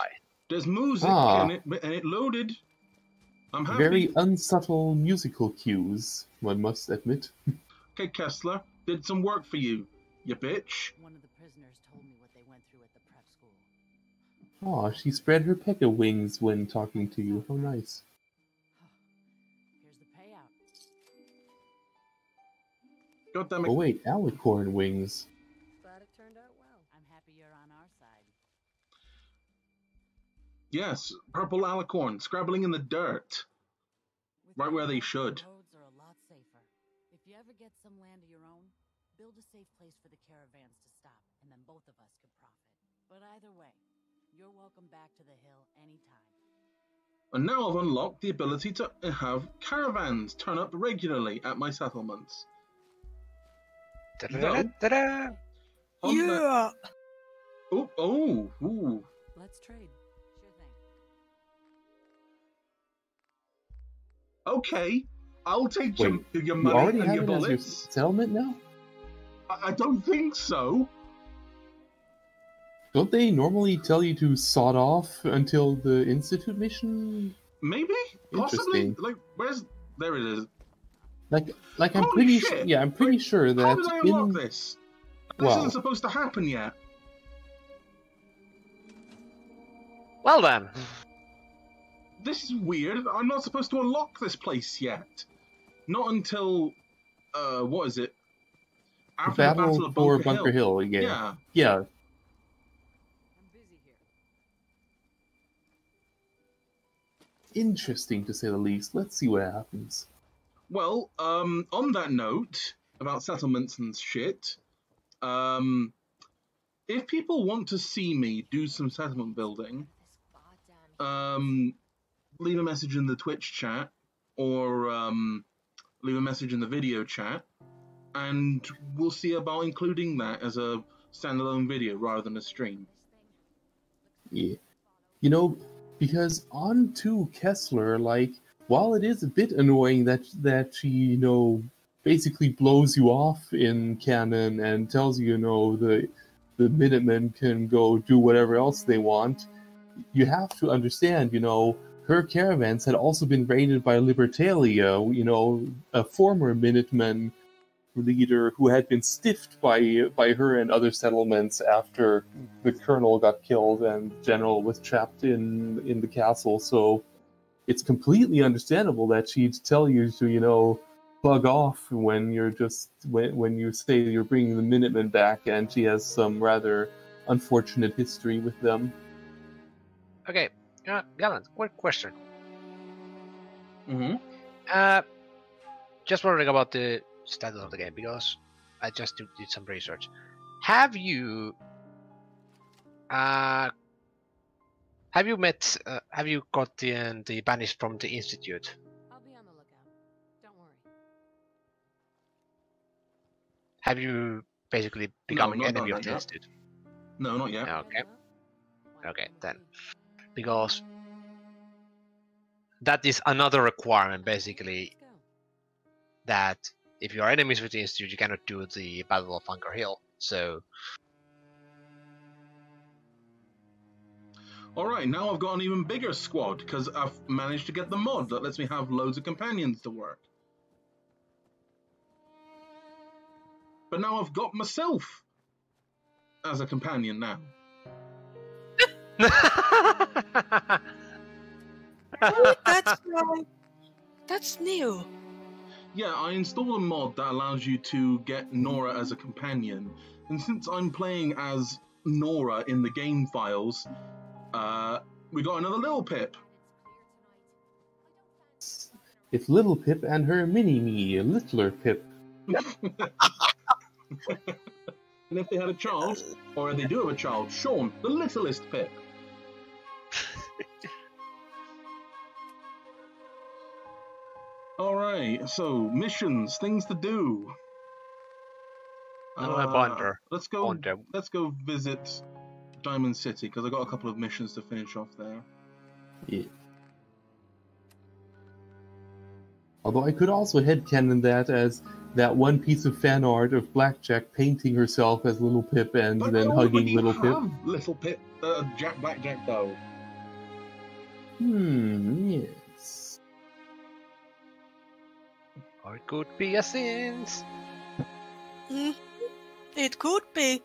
There's music Ah. and it loaded. I'm happy. Very unsubtle musical cues, one must admit. Okay, Kessler, did some work for you, you bitch. One of the prisoners told me what they went through at the prep school. Aw, she spread her pecker wings when talking to you. How nice. Here's the payout. God damn it. Oh wait, alicorn wings. Glad it turned out well. I'm happy you're on our side. Yes, purple alicorn, scrabbling in the dirt. With Right where they caravans, should. the roads are a lot safer. If you ever get some land of your own, build a safe place for the caravans to stop, and then both of us could profit. But either way, you're welcome back to the hill anytime. And now I've unlocked the ability to have caravans turn up regularly at my settlements. Ta-da-da-da-da. Yeah. Ooh. Let's trade. Sure thing. Okay, I'll take Wait, your you money already and have your it as your bullets. settlement now? I don't think so. Don't they normally tell you to sod off until the Institute mission? Maybe? Possibly? Interesting. Like, there it is. Like I'm Holy pretty shit! I'm pretty sure that How did I unlock in this? This Wow. isn't supposed to happen yet. Well then. This is weird. I'm not supposed to unlock this place yet. Not until, what is it? After the Battle of for Bunkerhill. Bunkerhill, Yeah. Yeah. I'm busy here. Interesting to say the least. Let's see what happens. Well, on that note, about settlements and shit, if people want to see me do some settlement building, leave a message in the Twitch chat or leave a message in the video chat, and we'll see about including that as a standalone video rather than a stream. Yeah. You know, because on to Kessler, like, while it is a bit annoying that she, you know, basically blows you off in canon and tells you, you know, the Minutemen can go do whatever else they want, you have to understand, you know, her caravans had also been raided by Libertalia, you know, a former Minuteman leader who had been stiffed by her and other settlements after the colonel got killed and the general was trapped in the castle. So it's completely understandable that she'd tell you to, you know, bug off when you're just when you say you're bringing the Minutemen back, and she has some rather unfortunate history with them. Okay, Gallant, quick question. Mm-hmm. Just wondering about the status of the game, because I just did some research. Have you met? Have you got the banished from the Institute? I'll be on the lookout. Don't worry. Have you basically becoming not enemy of that the yet. Institute? No, not yet. Okay. Okay, then. Because that is another requirement, basically, that if you are enemies with the Institute, you cannot do the Battle of Bunkerhill. So, Alright, now I've got an even bigger squad, because I've managed to get the mod that lets me have loads of companions to work. But now I've got myself as a companion now. That's new. Yeah, I installed a mod that allows you to get Nora as a companion, and since I'm playing as Nora in the game files, we got another Little Pip. It's Little Pip and her mini-me, Littler Pip. And if they had a child, or they do have a child, Sean, the littlest Pip. Alright, so missions, things to do. I wonder. Let's go visit Diamond City, because I got a couple of missions to finish off there. Yeah. Although I could also headcanon that as that one piece of fan art of Blackjack painting herself as Little Pip and But then I hugging already Little Pip. have Little Pip, Blackjack though. Yes. Or it could be a sins. It could be.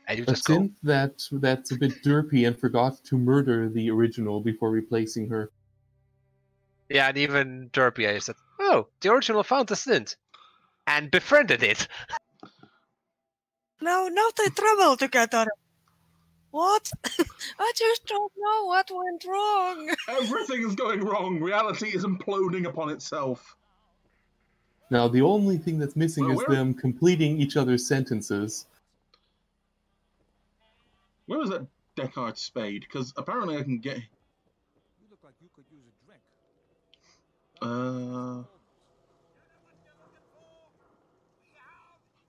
And you A just go. synth that's a bit derpy and forgot to murder the original before replacing her. Yeah, and even Derpy said, "Oh, the original found the synth and befriended it." Now they travel together. What? I just don't know what went wrong. Everything is going wrong. Reality is imploding upon itself. Now the only thing that's missing is Where? them completing each other's sentences. Where was that Deckard spade? Because apparently I can get. You look like you could use a drink.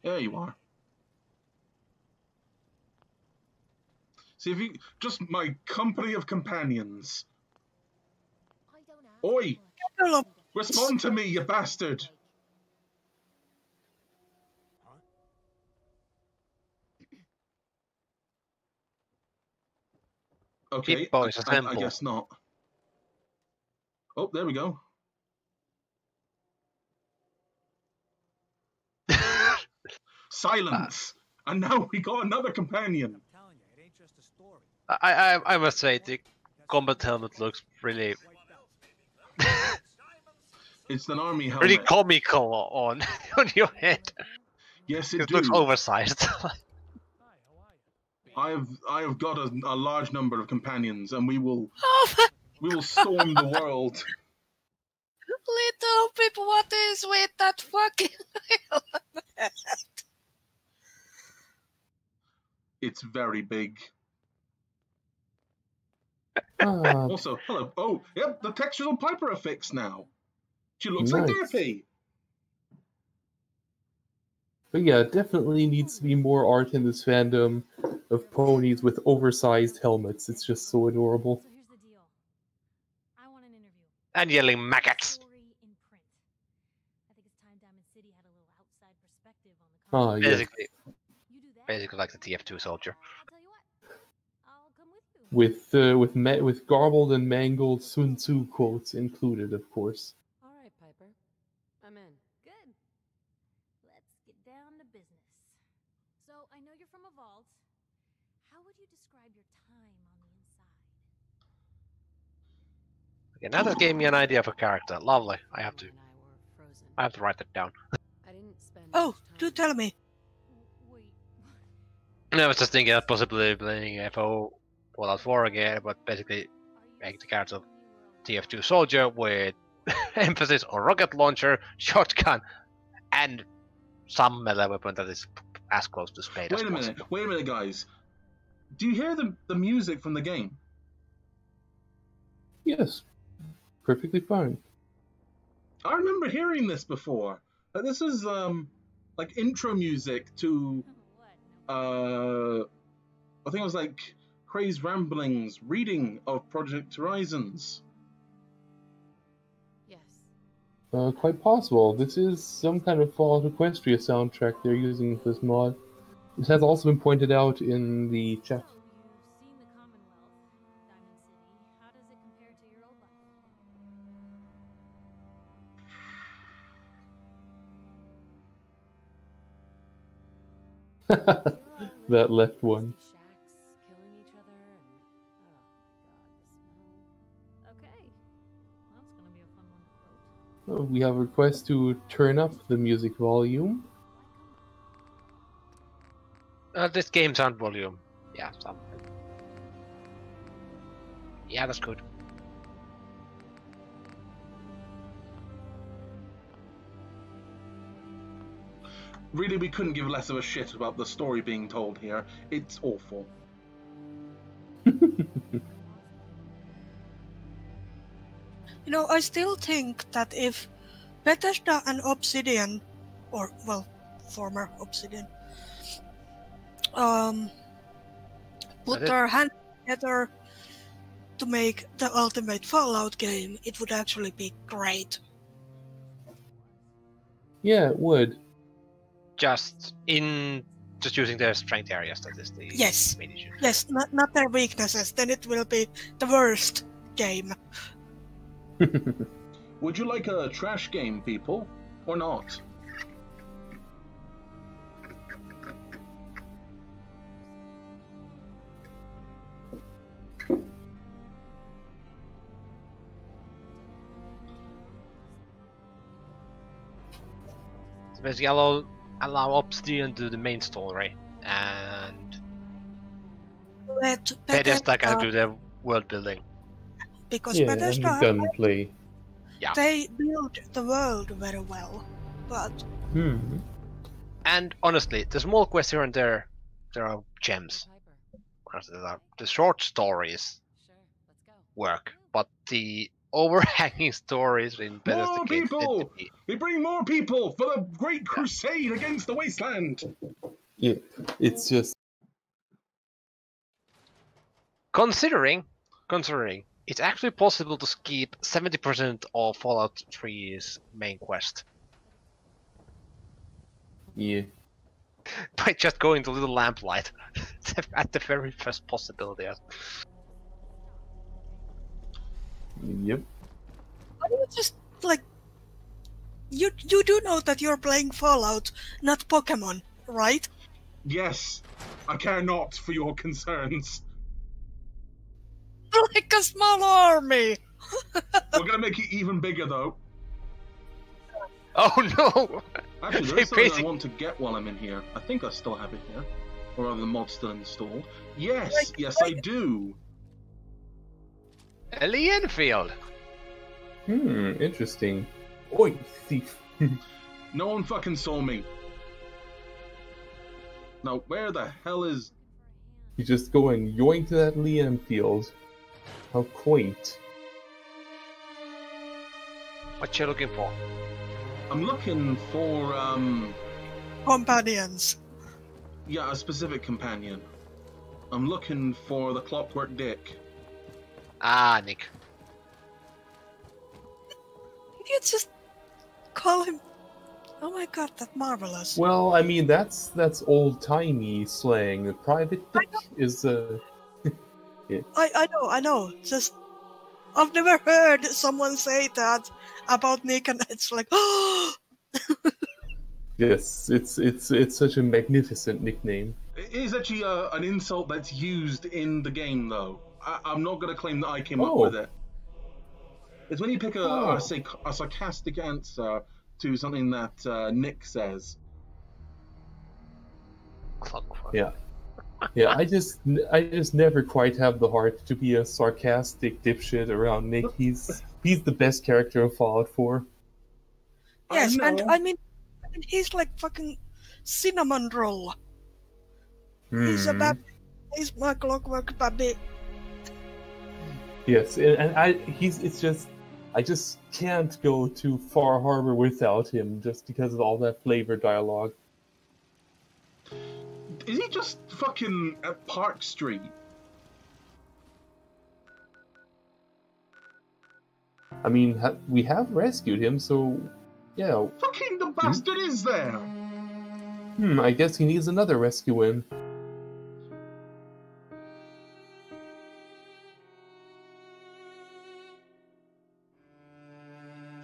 There you are. See if you just my company of companions. Oi! Respond to me, you bastard! Okay, Pip Boys I assemble. guess not. Oh, there we go. Silence! And now we got another companion. I'm telling you, it ain't just a story. I must say the combat helmet looks really It's an army helmet. really comical on your head. Yes, It looks oversized. I have got a large number of companions, and we will storm the world. Little Pip, what is with that fucking helmet? It's very big. Also, hello. Oh, yep, the textures on Piper are fixed now. She looks like Nice. Dorothy. But yeah, it definitely needs to be more art in this fandom of ponies with oversized helmets. It's just so adorable. So here's the deal. I want an interview. And yelling maggots. Story in print. I think it's time Diamond City had a little outside perspective on the Yes. Basically, You do that? basically like the TF2 soldier. I'll tell you what. I'll come with you. With garbled and mangled Sun Tzu quotes included, of course. All right, Piper. I'm in. Good. Let's get down to business. So, I know you're from a vault. How would you describe your time on the inside? Okay, now that gave me an idea of a character. Lovely. I have to Mama and I were frozen. write that down. I didn't spend Oh, much do time- tell me. Wait. I was just thinking of possibly playing FO Fallout 4 again, but basically make the character of TF2 soldier with emphasis on rocket launcher, shotgun, and some melee weapon that is as close to spade as possible. Wait a minute, guys. Do you hear the music from the game? Yes. Perfectly fine. I remember hearing this before. This is like intro music to I think it was like Crazed Ramblings reading of Project Horizons. Yes. Quite possible. This is some kind of Fallout Equestria soundtrack they're using for this mod. This has also been pointed out in the chat. So, you've seen the Commonwealth, Diamond City. How does it compare to your old life? That left one. Shacks, killing each other, and oh god, the smell. Okay. Well, that's gonna be a fun one to quote. We have a request to turn up the music volume. This game sound volume. Yeah, some. Yeah, that's good. Really, we couldn't give less of a shit about the story being told here. It's awful. You know, I still think that if Bethesda and Obsidian, or, well, former Obsidian, put their hands together to make the ultimate Fallout game, it would actually be great. Yeah, it would. Just using their strength areas, that is the Yes. main issue. Yes, not their weaknesses, then it will be the worst game. Would you like a trash game, people, or not? So basically, allow Obsidian to do the main story, and Let Bethesda can do the world building. because Yeah, and the Bethesda, gunplay. Yeah. they build the world very well, but And honestly, the small quests here and there are gems. Piper. The short stories Sure, let's go. work, but the overhanging stories in Bethesda More games tend to people! be- We bring more people for the great crusade against the wasteland! Yeah, it's just Considering, it's actually possible to skip 70% of Fallout 3's main quest yeah. by just going to Little Lamplight at the very first possibility. Yep. why don't you just like you do know that you're playing Fallout, not Pokemon, right? Yes, I care not for your concerns. Like a small army. We're gonna make it even bigger, though. Oh no! Actually, They there's something I basic- want to get while I'm in here. I think I still have it here. Or rather, the mod's still installed. Yes, yes, I do. Lee Enfeild. Interesting. Oi, thief. No one fucking saw me. Now, where the hell is... You just go and yoink to that Lee Enfeild. How quaint. What you looking for? I'm looking for Companions. yeah, a specific companion. I'm looking for the Clockwork Dick. Ah, Nick. You just call him. Oh my god, that's marvelous. Well, I mean, that's old-timey slang. The private dick is I know. Just I've never heard someone say that about Nick, and it's like, oh. yes, it's such a magnificent nickname. It is actually an insult that's used in the game, though. I'm not going to claim that I came up with it. It's when you pick a sarcastic answer to something that Nick says. Clockwork. Yeah. Yeah, I just never quite have the heart to be a sarcastic dipshit around Nick. He's the best character of Fallout 4. Yes, and I mean, he's like fucking cinnamon roll. He's a baby. He's my clockwork baby. Yes, and I just can't go to Far Harbor without him, just because of all that flavor dialogue. Is he just fucking at Park Street? I mean, we have rescued him, so yeah. Fucking the bastard is there! I guess he needs another rescuing.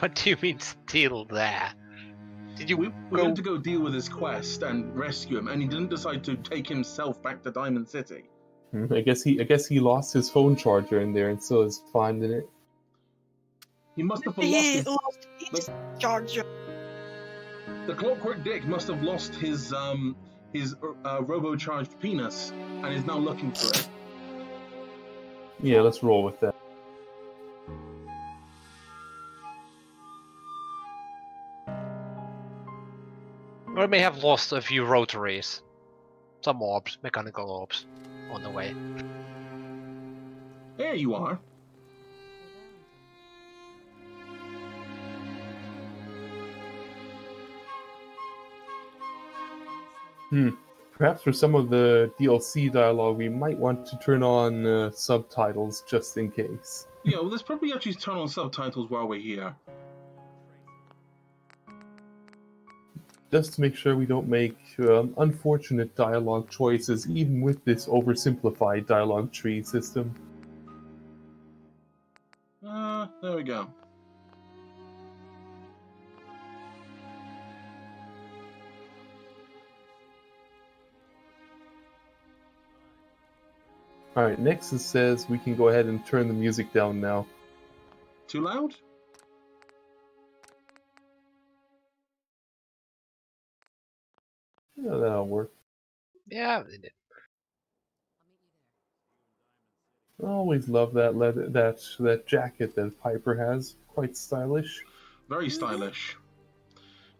What do you mean still there? Did you We went to go deal with his quest and rescue him, and he didn't decide to take himself back to Diamond City. I guess he lost his phone charger in there and still is finding it. He must have He lost lost his charger. the Clockwork Dick must have lost his robo-charged penis and is now looking for it. Yeah, let's roll with that. Or may have lost a few rotaries. Some orbs, mechanical orbs, on the way. There you are. Perhaps for some of the DLC dialogue, we might want to turn on subtitles just in case. Yeah, well, let's probably actually turn on subtitles while we're here. Just to make sure we don't make unfortunate dialogue choices, even with this oversimplified dialogue tree system. There we go. Alright, next it says we can go ahead and turn the music down now. Too loud? Yeah, that'll work. Yeah, it did. I always love that jacket that Piper has. Quite stylish. Very stylish.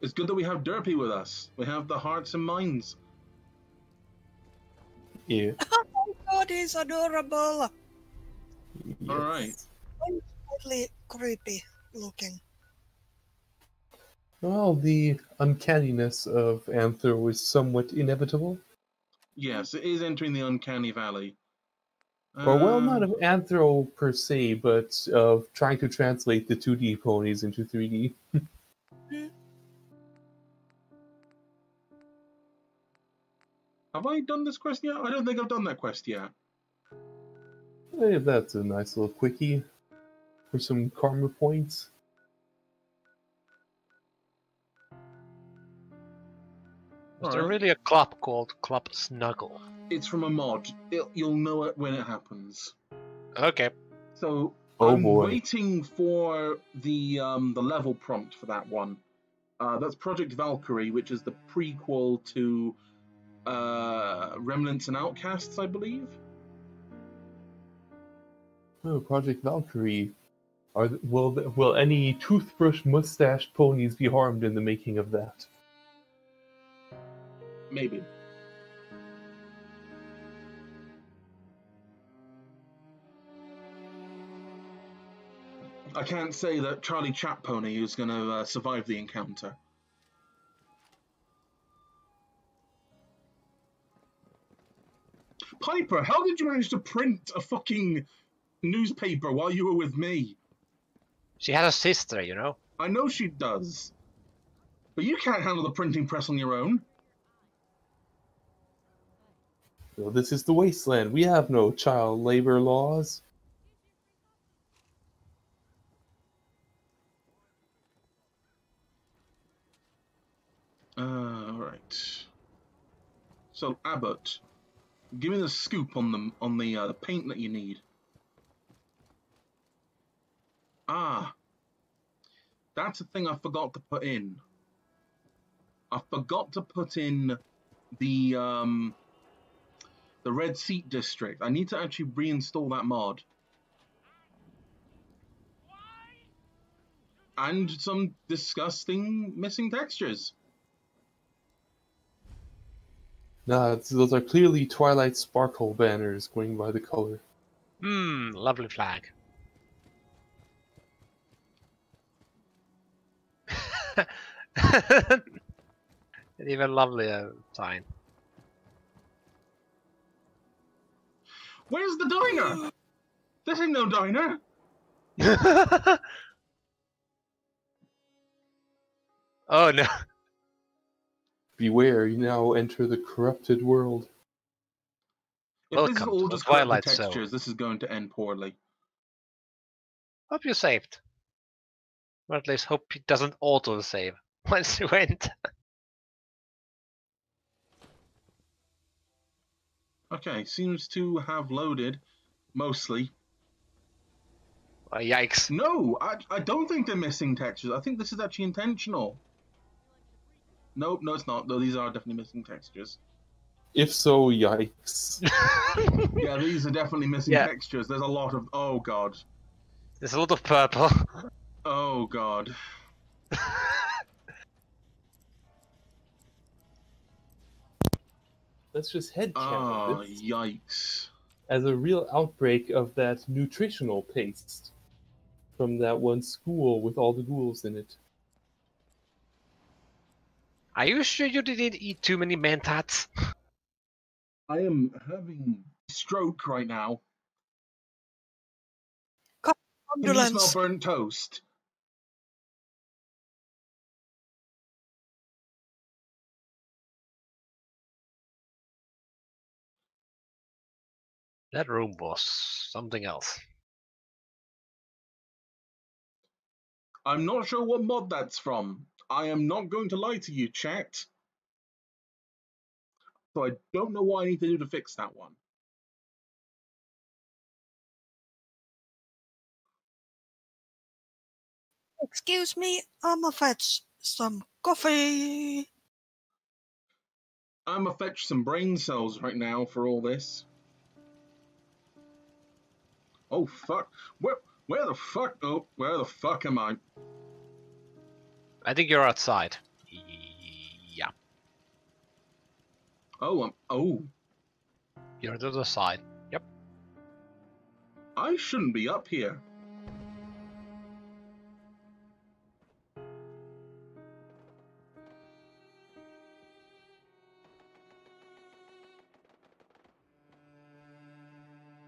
It's good that we have Derpy with us. We have the hearts and minds. Yeah. Oh my god, he's adorable. Yes. Alright. Slightly creepy looking. Well, the uncanniness of Anthro is somewhat inevitable. Yes, it is entering the uncanny valley. Or, well, not of Anthro per se, but of trying to translate the 2D ponies into 3D. Have I done this quest yet? I don't think I've done that quest yet. Hey, that's a nice little quickie for some karma points. Was there really a club called Club Snuggle? It's from a mod. You'll know it when it happens. Okay. So I'm waiting for the level prompt for that one. That's Project Valkyrie, which is the prequel to Remnants and Outcasts, I believe. Oh, Project Valkyrie. Will any toothbrush mustached ponies be harmed in the making of that? Maybe. I can't say that Charlie Chap-Pony is going to survive the encounter. Piper, how did you manage to print a fucking newspaper while you were with me? She has a sister, you know? I know she does. But you can't handle the printing press on your own. Well, this is the wasteland. We have no child labor laws. Alright. So, Abbot, give me the scoop on the paint that you need. Ah, that's a thing I forgot to put in. I forgot to put in the Red Seat District. I need to actually reinstall that mod. And some disgusting missing textures. Nah, those are clearly Twilight Sparkle banners going by the color. Lovely flag. An even lovelier sign. Where's the diner? This ain't no diner. Oh no. Beware, you now enter the corrupted world. If this is Welcome all to the just corrupted Twilight Zone. textures, this is going to end poorly. Hope you saved. Or at least hope it doesn't auto-save once you went. Okay, seems to have loaded, mostly. Yikes. No, I don't think they're missing textures. I think this is actually intentional. Nope, no it's not. Though these are definitely missing textures. If so, yikes. Yeah, these are definitely missing Yeah. textures. There's a lot of... Oh, God. There's a lot of purple. Oh, God. Let's just headcanon Oh, this yikes. as a real outbreak of that nutritional paste from that one school with all the ghouls in it. Are you sure you didn't eat too many mentats? I am having a stroke right now. Can you smell Ambulance. burnt toast? That room was something else. I'm not sure what mod that's from. I am not going to lie to you, chat. So I don't know what I need to do to fix that one. Excuse me, I'ma fetch some coffee. I'm gonna fetch some brain cells right now for all this. Oh fuck! Where the fuck? Oh, where the fuck am I? I think you're outside. Yeah. Oh, oh! You're to the side. Yep. I shouldn't be up here.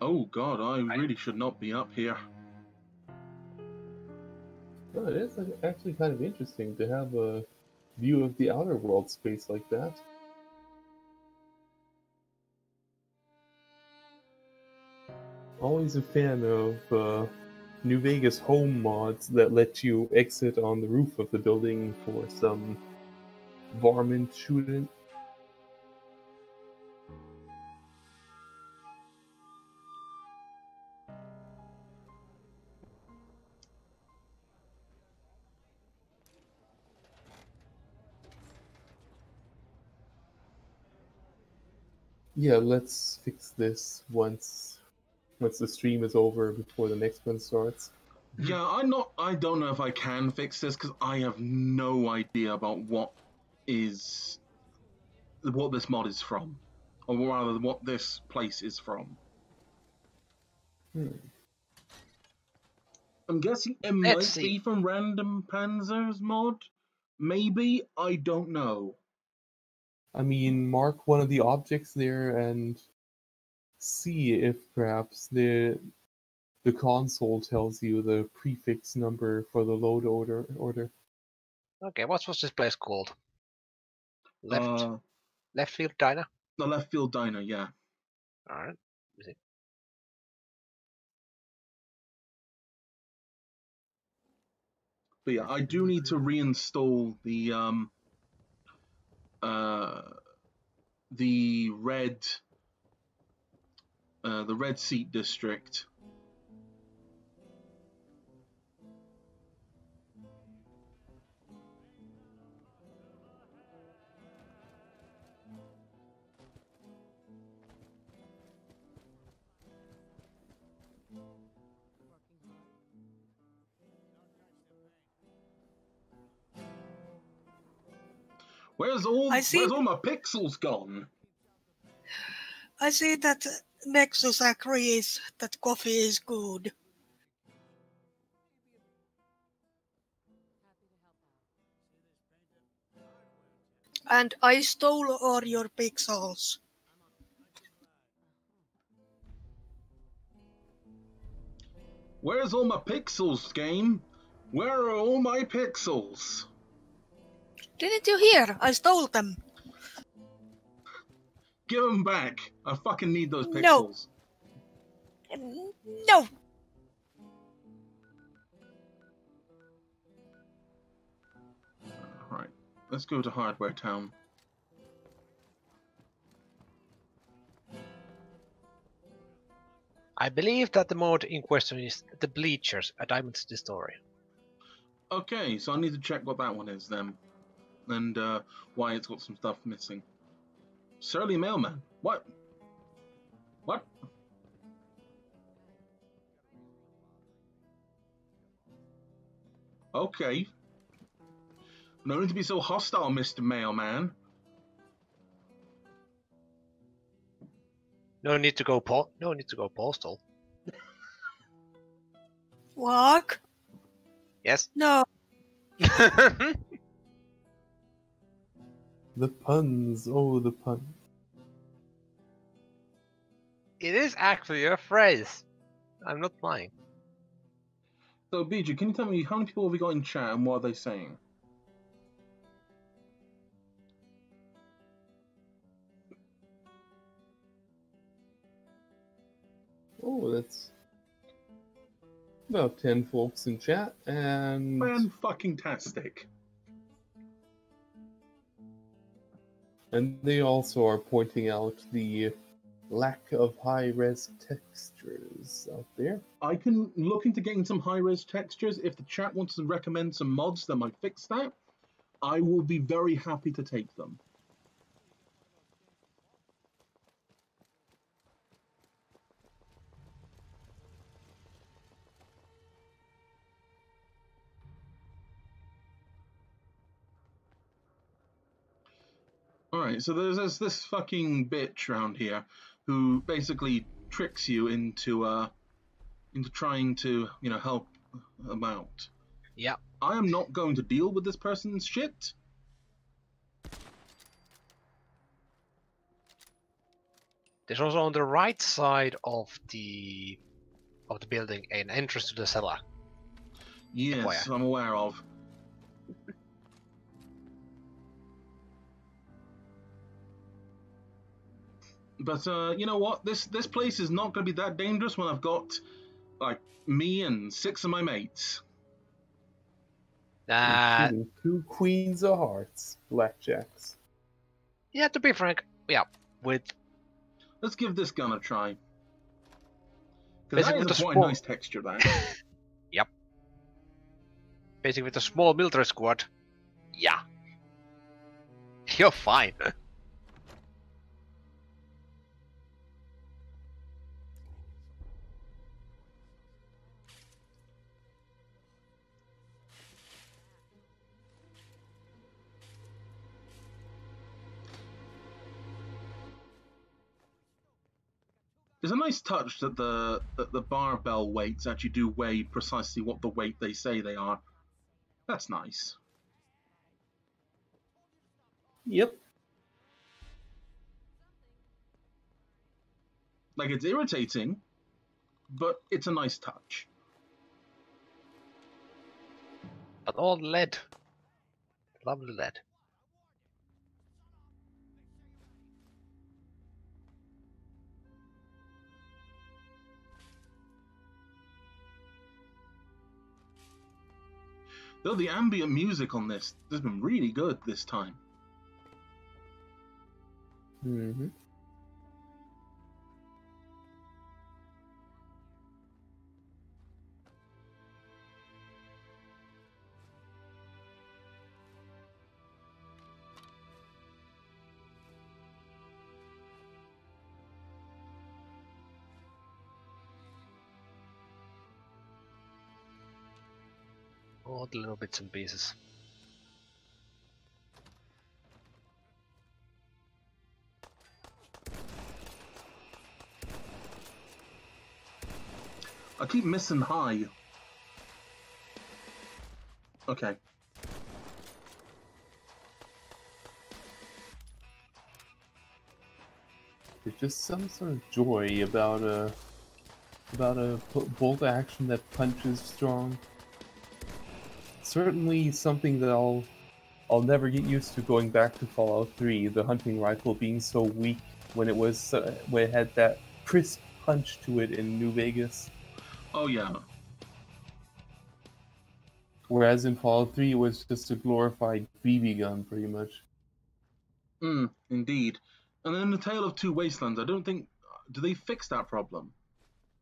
Oh god, I really should not be up here. Oh, it is actually kind of interesting to have a view of the outer world space like that. Always a fan of New Vegas home mods that let you exit on the roof of the building for some varmint shooting. Yeah, let's fix this once the stream is over before the next one starts. Yeah, I don't know if I can fix this because I have no idea about what this mod is from, or rather, what this place is from. I'm guessing it Let's might see. be from Randompanzer's mod. Maybe, I don't know. I mean, mark one of the objects there and see if perhaps the console tells you the prefix number for the load order. Okay, what was this place called? Left field diner? The left field diner, yeah. Alright. But yeah, I do need to reinstall the red seat district. Where's all my pixels gone? I see that Nexus agrees that coffee is good. And I stole all your pixels. Where's all my pixels, game? Where are all my pixels? Didn't you hear? I stole them. Give them back. I fucking need those pixels. No. Right. Let's go to Hardware Town. I believe that the mod in question is the Bleachers, a Diamond City story. Okay, so I need to check what that one is then. And why it's got some stuff missing. Surly Mailman. What? What? Okay. No need to be so hostile, Mr. Mailman. No need to go postal. Waak? Yes. No. The puns, oh the puns. It is actually a phrase. I'm not lying. So, Bijou, can you tell me how many people have we got in chat and what are they saying? Oh, that's about 10 folks in chat, and Fan-fucking-tastic. And they also are pointing out the lack of high-res textures out there. I can look into getting some high-res textures. If the chat wants to recommend some mods that might fix that, I will be very happy to take them. Alright, so there's this fucking bitch around here who basically tricks you into trying to, help them out. Yeah. I am not going to deal with this person's shit. There's also on the right side of the building an entrance to the cellar. Yes, I'm aware of. But you know what? This place is not going to be that dangerous when I've got like me and 6 of my mates. Including 2 queens of hearts, blackjacks. Yeah, to be frank, yeah, Let's give this gun a try. Because that is quite a nice texture, that. Yep. Basically with a small military squad, yeah. You're fine. It's a nice touch that the barbell weights actually do weigh precisely what the weight they say they are. That's nice. Yep. Like, it's irritating, but it's a nice touch. But all lead. Lovely lead. Though the ambient music on this has been really good this time. Mm-hmm. All the little bits and pieces. I keep missing high. Okay. There's just some sort of joy about a bolt action that punches strong. Certainly something that I'll never get used to going back to Fallout 3. The hunting rifle being so weak when it had that crisp punch to it in New Vegas. Oh yeah. Whereas in Fallout 3 it was just a glorified BB gun, pretty much. Indeed. And then the Tale of Two Wastelands, I don't think... Do they fix that problem?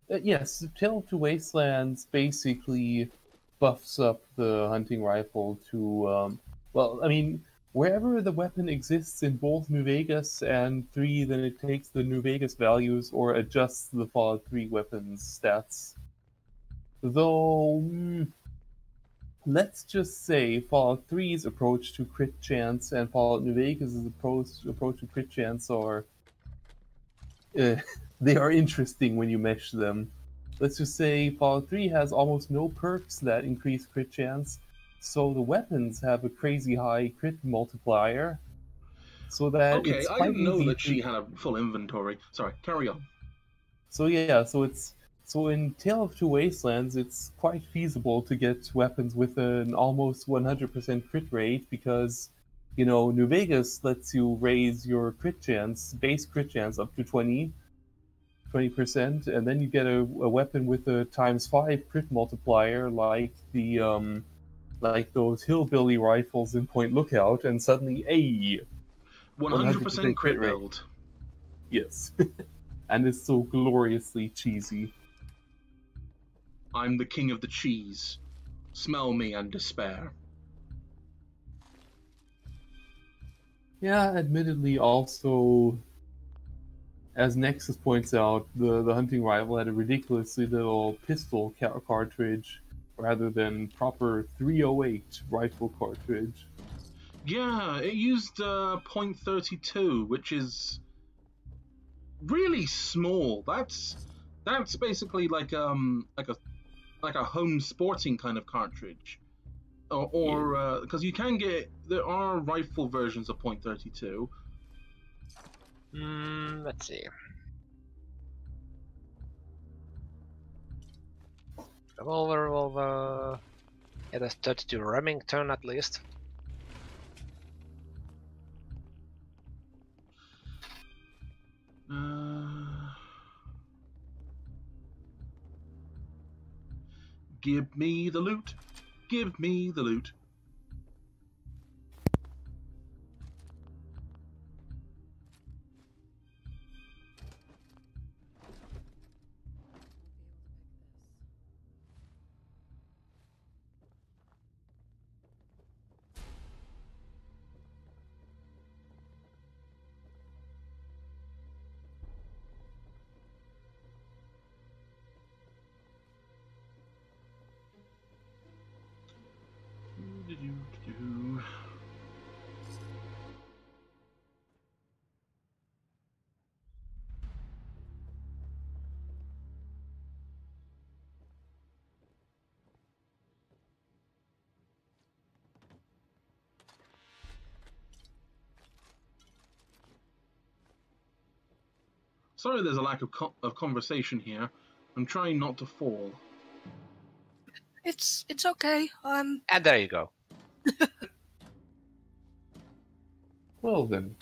Yes, Tale of Two Wastelands basically buffs up the hunting rifle to, well, I mean, wherever the weapon exists in both New Vegas and 3, then it takes the New Vegas values or adjusts the Fallout 3 weapon's stats. Though, let's just say Fallout 3's approach to crit chance and Fallout New Vegas' approach to crit chance are... they are interesting when you mesh them. Let's just say Fallout 3 has almost no perks that increase crit chance, so the weapons have a crazy high crit multiplier, so that Okay, it's I quite didn't know easy that she had a full inventory. Sorry, carry on. So yeah, so in Tale of Two Wastelands, it's quite feasible to get weapons with an almost 100% crit rate because, you know, New Vegas lets you raise your crit chance, base crit chance up to 20%, and then you get a weapon with a ×5 crit multiplier like the like those hillbilly rifles in Point Lookout, and suddenly 100% crit rate. build. Yes. And it's so gloriously cheesy. I'm the king of the cheese. Smell me and despair. Yeah, admittedly, also, as Nexus points out, the hunting rifle had a ridiculously little pistol cartridge rather than proper 308 rifle cartridge. Yeah, it used .32, which is really small. That's basically like a home sporting kind of cartridge, or because you can there are rifle versions of .32. Let's see. Revolver. Yeah, there's 32 Remington at least. Give me the loot. Give me the loot. Sorry there's a lack of conversation here. I'm trying not to fall. It's okay. And there you go. Well then.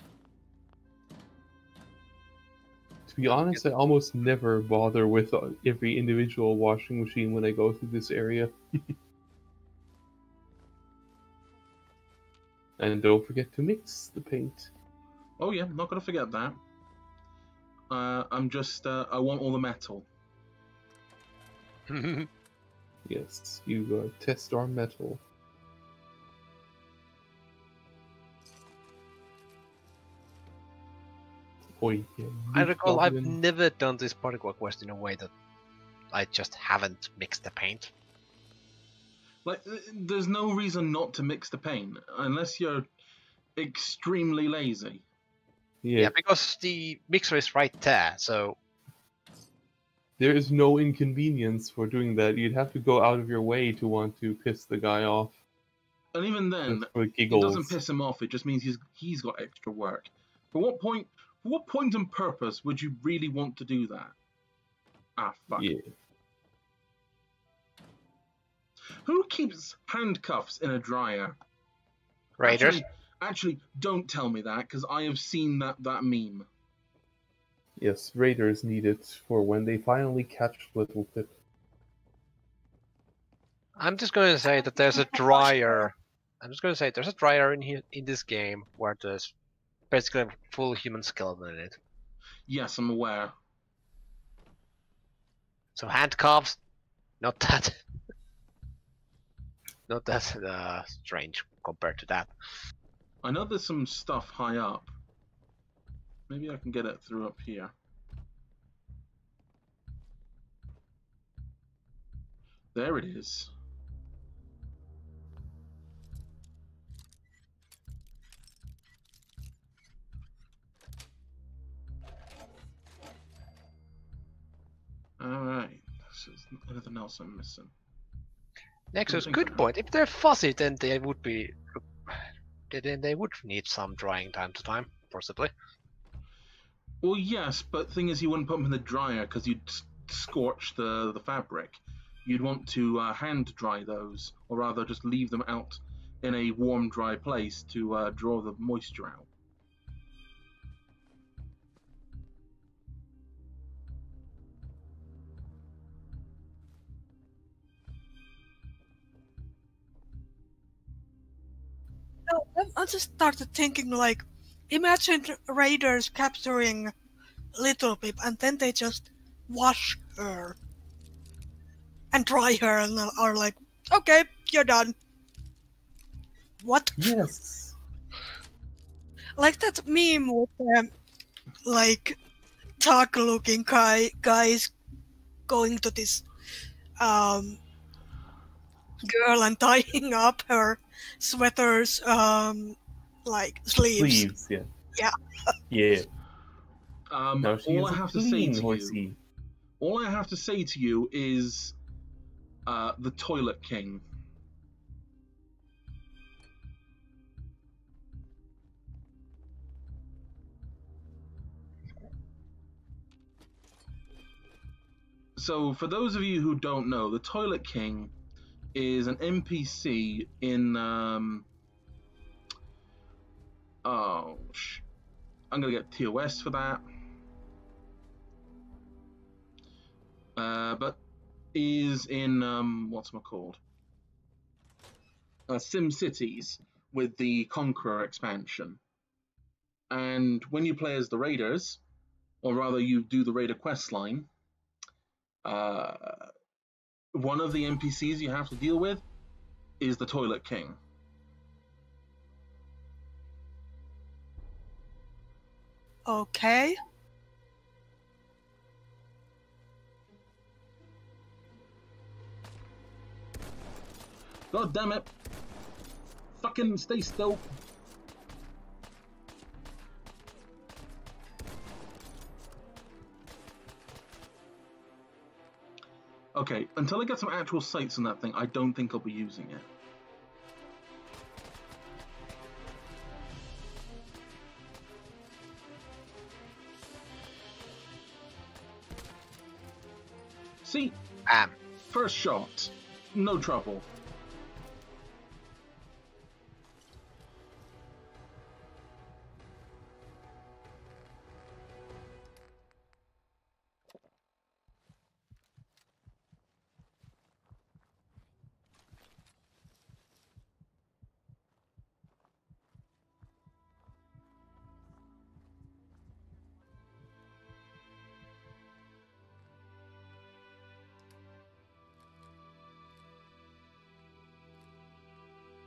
To be honest, I almost never bother with every individual washing machine when I go through this area. And don't forget to mix the paint. Oh yeah, not gonna forget that. I'm just, I want all the metal. Yes, you test our metal. Oh, yeah, I recall I've goblin. never done this particular quest in a way that I just haven't mixed the paint. Like, there's no reason not to mix the paint, unless you're extremely lazy. Yeah, Because the mixer is right there, so there is no inconvenience for doing that. You'd have to go out of your way to want to piss the guy off. And even then, Just for it giggles. doesn't piss him off, it just means he's got extra work. For what point and purpose would you really want to do that? Ah, fuck. Yeah. Who keeps handcuffs in a dryer? Raiders. Actually, don't tell me that, because I have seen that meme. Yes, raiders need it for when they finally catch Little Pip. I'm just going to say that there's a dryer. I'm just going to say there's a dryer in here in this game where there's basically a full human skeleton in it. Yes, I'm aware. So handcuffs, not that, not that strange compared to that. I know there's some stuff high up. Maybe I can get it through up here. There it is. Alright. There's anything else I'm missing? Nexus, good point. If they're fuzzy, then they would be. Then they would need some drying time to time, possibly. Well, yes, but thing is, you wouldn't put them in the dryer because you'd scorch the fabric. You'd want to hand dry those, or rather just leave them out in a warm, dry place to draw the moisture out. I just started thinking, like, imagine raiders capturing Little Pip and then they just wash her and dry her and are like, okay, you're done. What? Yes. Like that meme with like dark-looking guys going to this girl and tying up her sweater's like sleeves. Yeah. Yeah. Yeah. All I have to say to you is the Toilet King. So, for those of you who don't know, the Toilet King is an NPC in I'm gonna get TOS for that. But is in what's it called? Sim Cities with the Conqueror expansion. And when you play as the Raiders, or rather you do the Raider quest line, one of the NPCs you have to deal with is the Toilet King. Okay. God damn it! Fucking stay still. Okay, until I get some actual sights on that thing, I don't think I'll be using it. See, Bam. first shot, no trouble.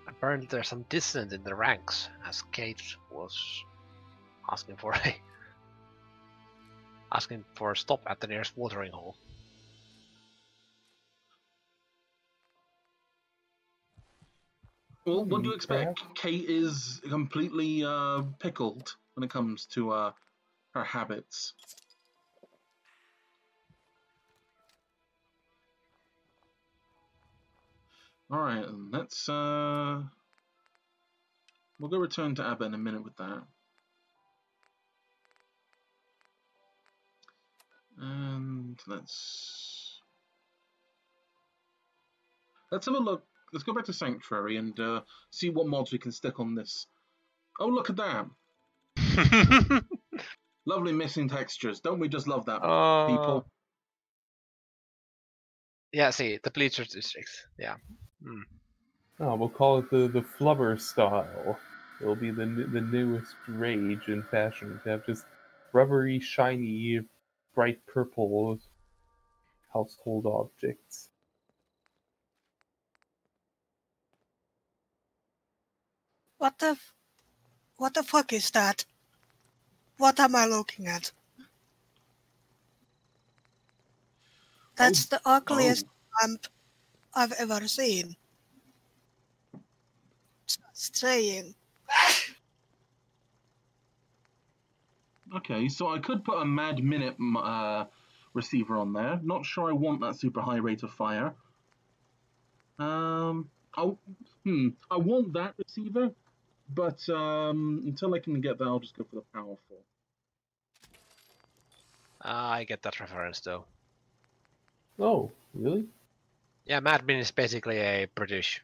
Apparently there's some dissonance in the ranks, as Kate was asking for a stop at the nearest watering hole. Well, what do you expect? Kate is completely pickled when it comes to her habits. Alright, let's we'll go return to Abbot in a minute with that. And let's have a look. Let's go back to Sanctuary and see what mods we can stick on this. Oh, look at that! Lovely missing textures. Don't we just love that, people? Yeah, see, the Bleacher Districts. Yeah. Oh, we'll call it the flubber style. It'll be the newest rage in fashion to have just rubbery, shiny, bright purple household objects. What the fuck is that? What am I looking at? That's the ugliest lamp I've ever seen. Just saying. Okay, so I could put a Mad Minute receiver on there. Not sure I want that super high rate of fire. I want that receiver, but until I can get that, I'll just go for the powerful. I get that reference though. Oh, really? Yeah, Mad Min is basically a British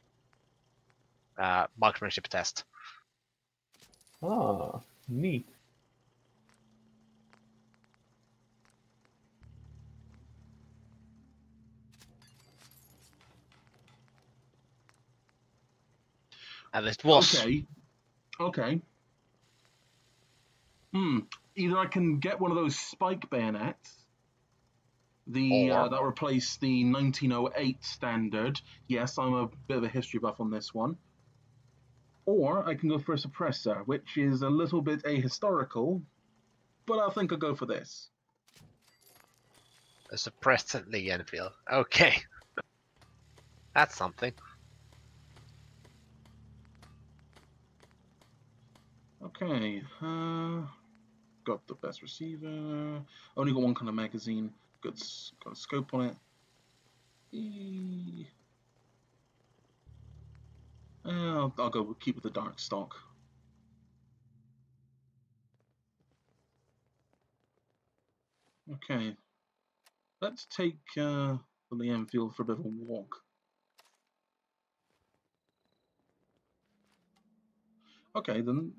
marksmanship test. Ah, neat. At least was. Okay. Either I can get one of those spike bayonets, that replace the 1908 standard. Yes, I'm a bit of a history buff on this one. Or I can go for a suppressor, which is a little bit ahistorical, but I think I'll go for this. A suppressed Lee Enfeild. Okay. That's something. Okay, got the best receiver. Only got one kind of magazine. Got a scope on it. I'll go keep with the dark stock. Okay, let's take the Lee Enfeild for a bit of a walk. Okay, then.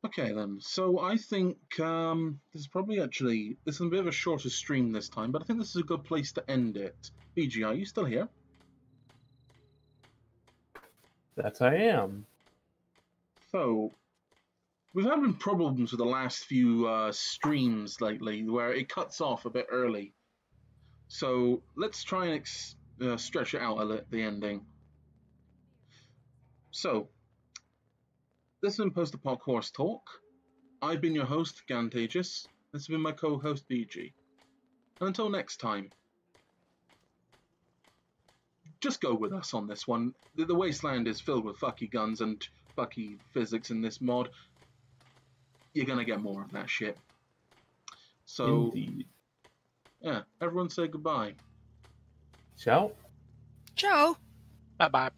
Okay then, so I think this is probably this is a bit of a shorter stream this time, but I think this is a good place to end it. BG, are you still here? That I am. So, we've had problems with the last few streams lately where it cuts off a bit early. So, let's try and stretch it out at the ending. So, this has been Post-Apoc Horse Talk. I've been your host, Gantagious. This has been my co-host, BG. And until next time, just go with us on this one. The wasteland is filled with fucky guns and fucky physics in this mod. You're gonna get more of that shit. So, Indeed. Yeah, everyone say goodbye. Ciao. Ciao. Bye bye.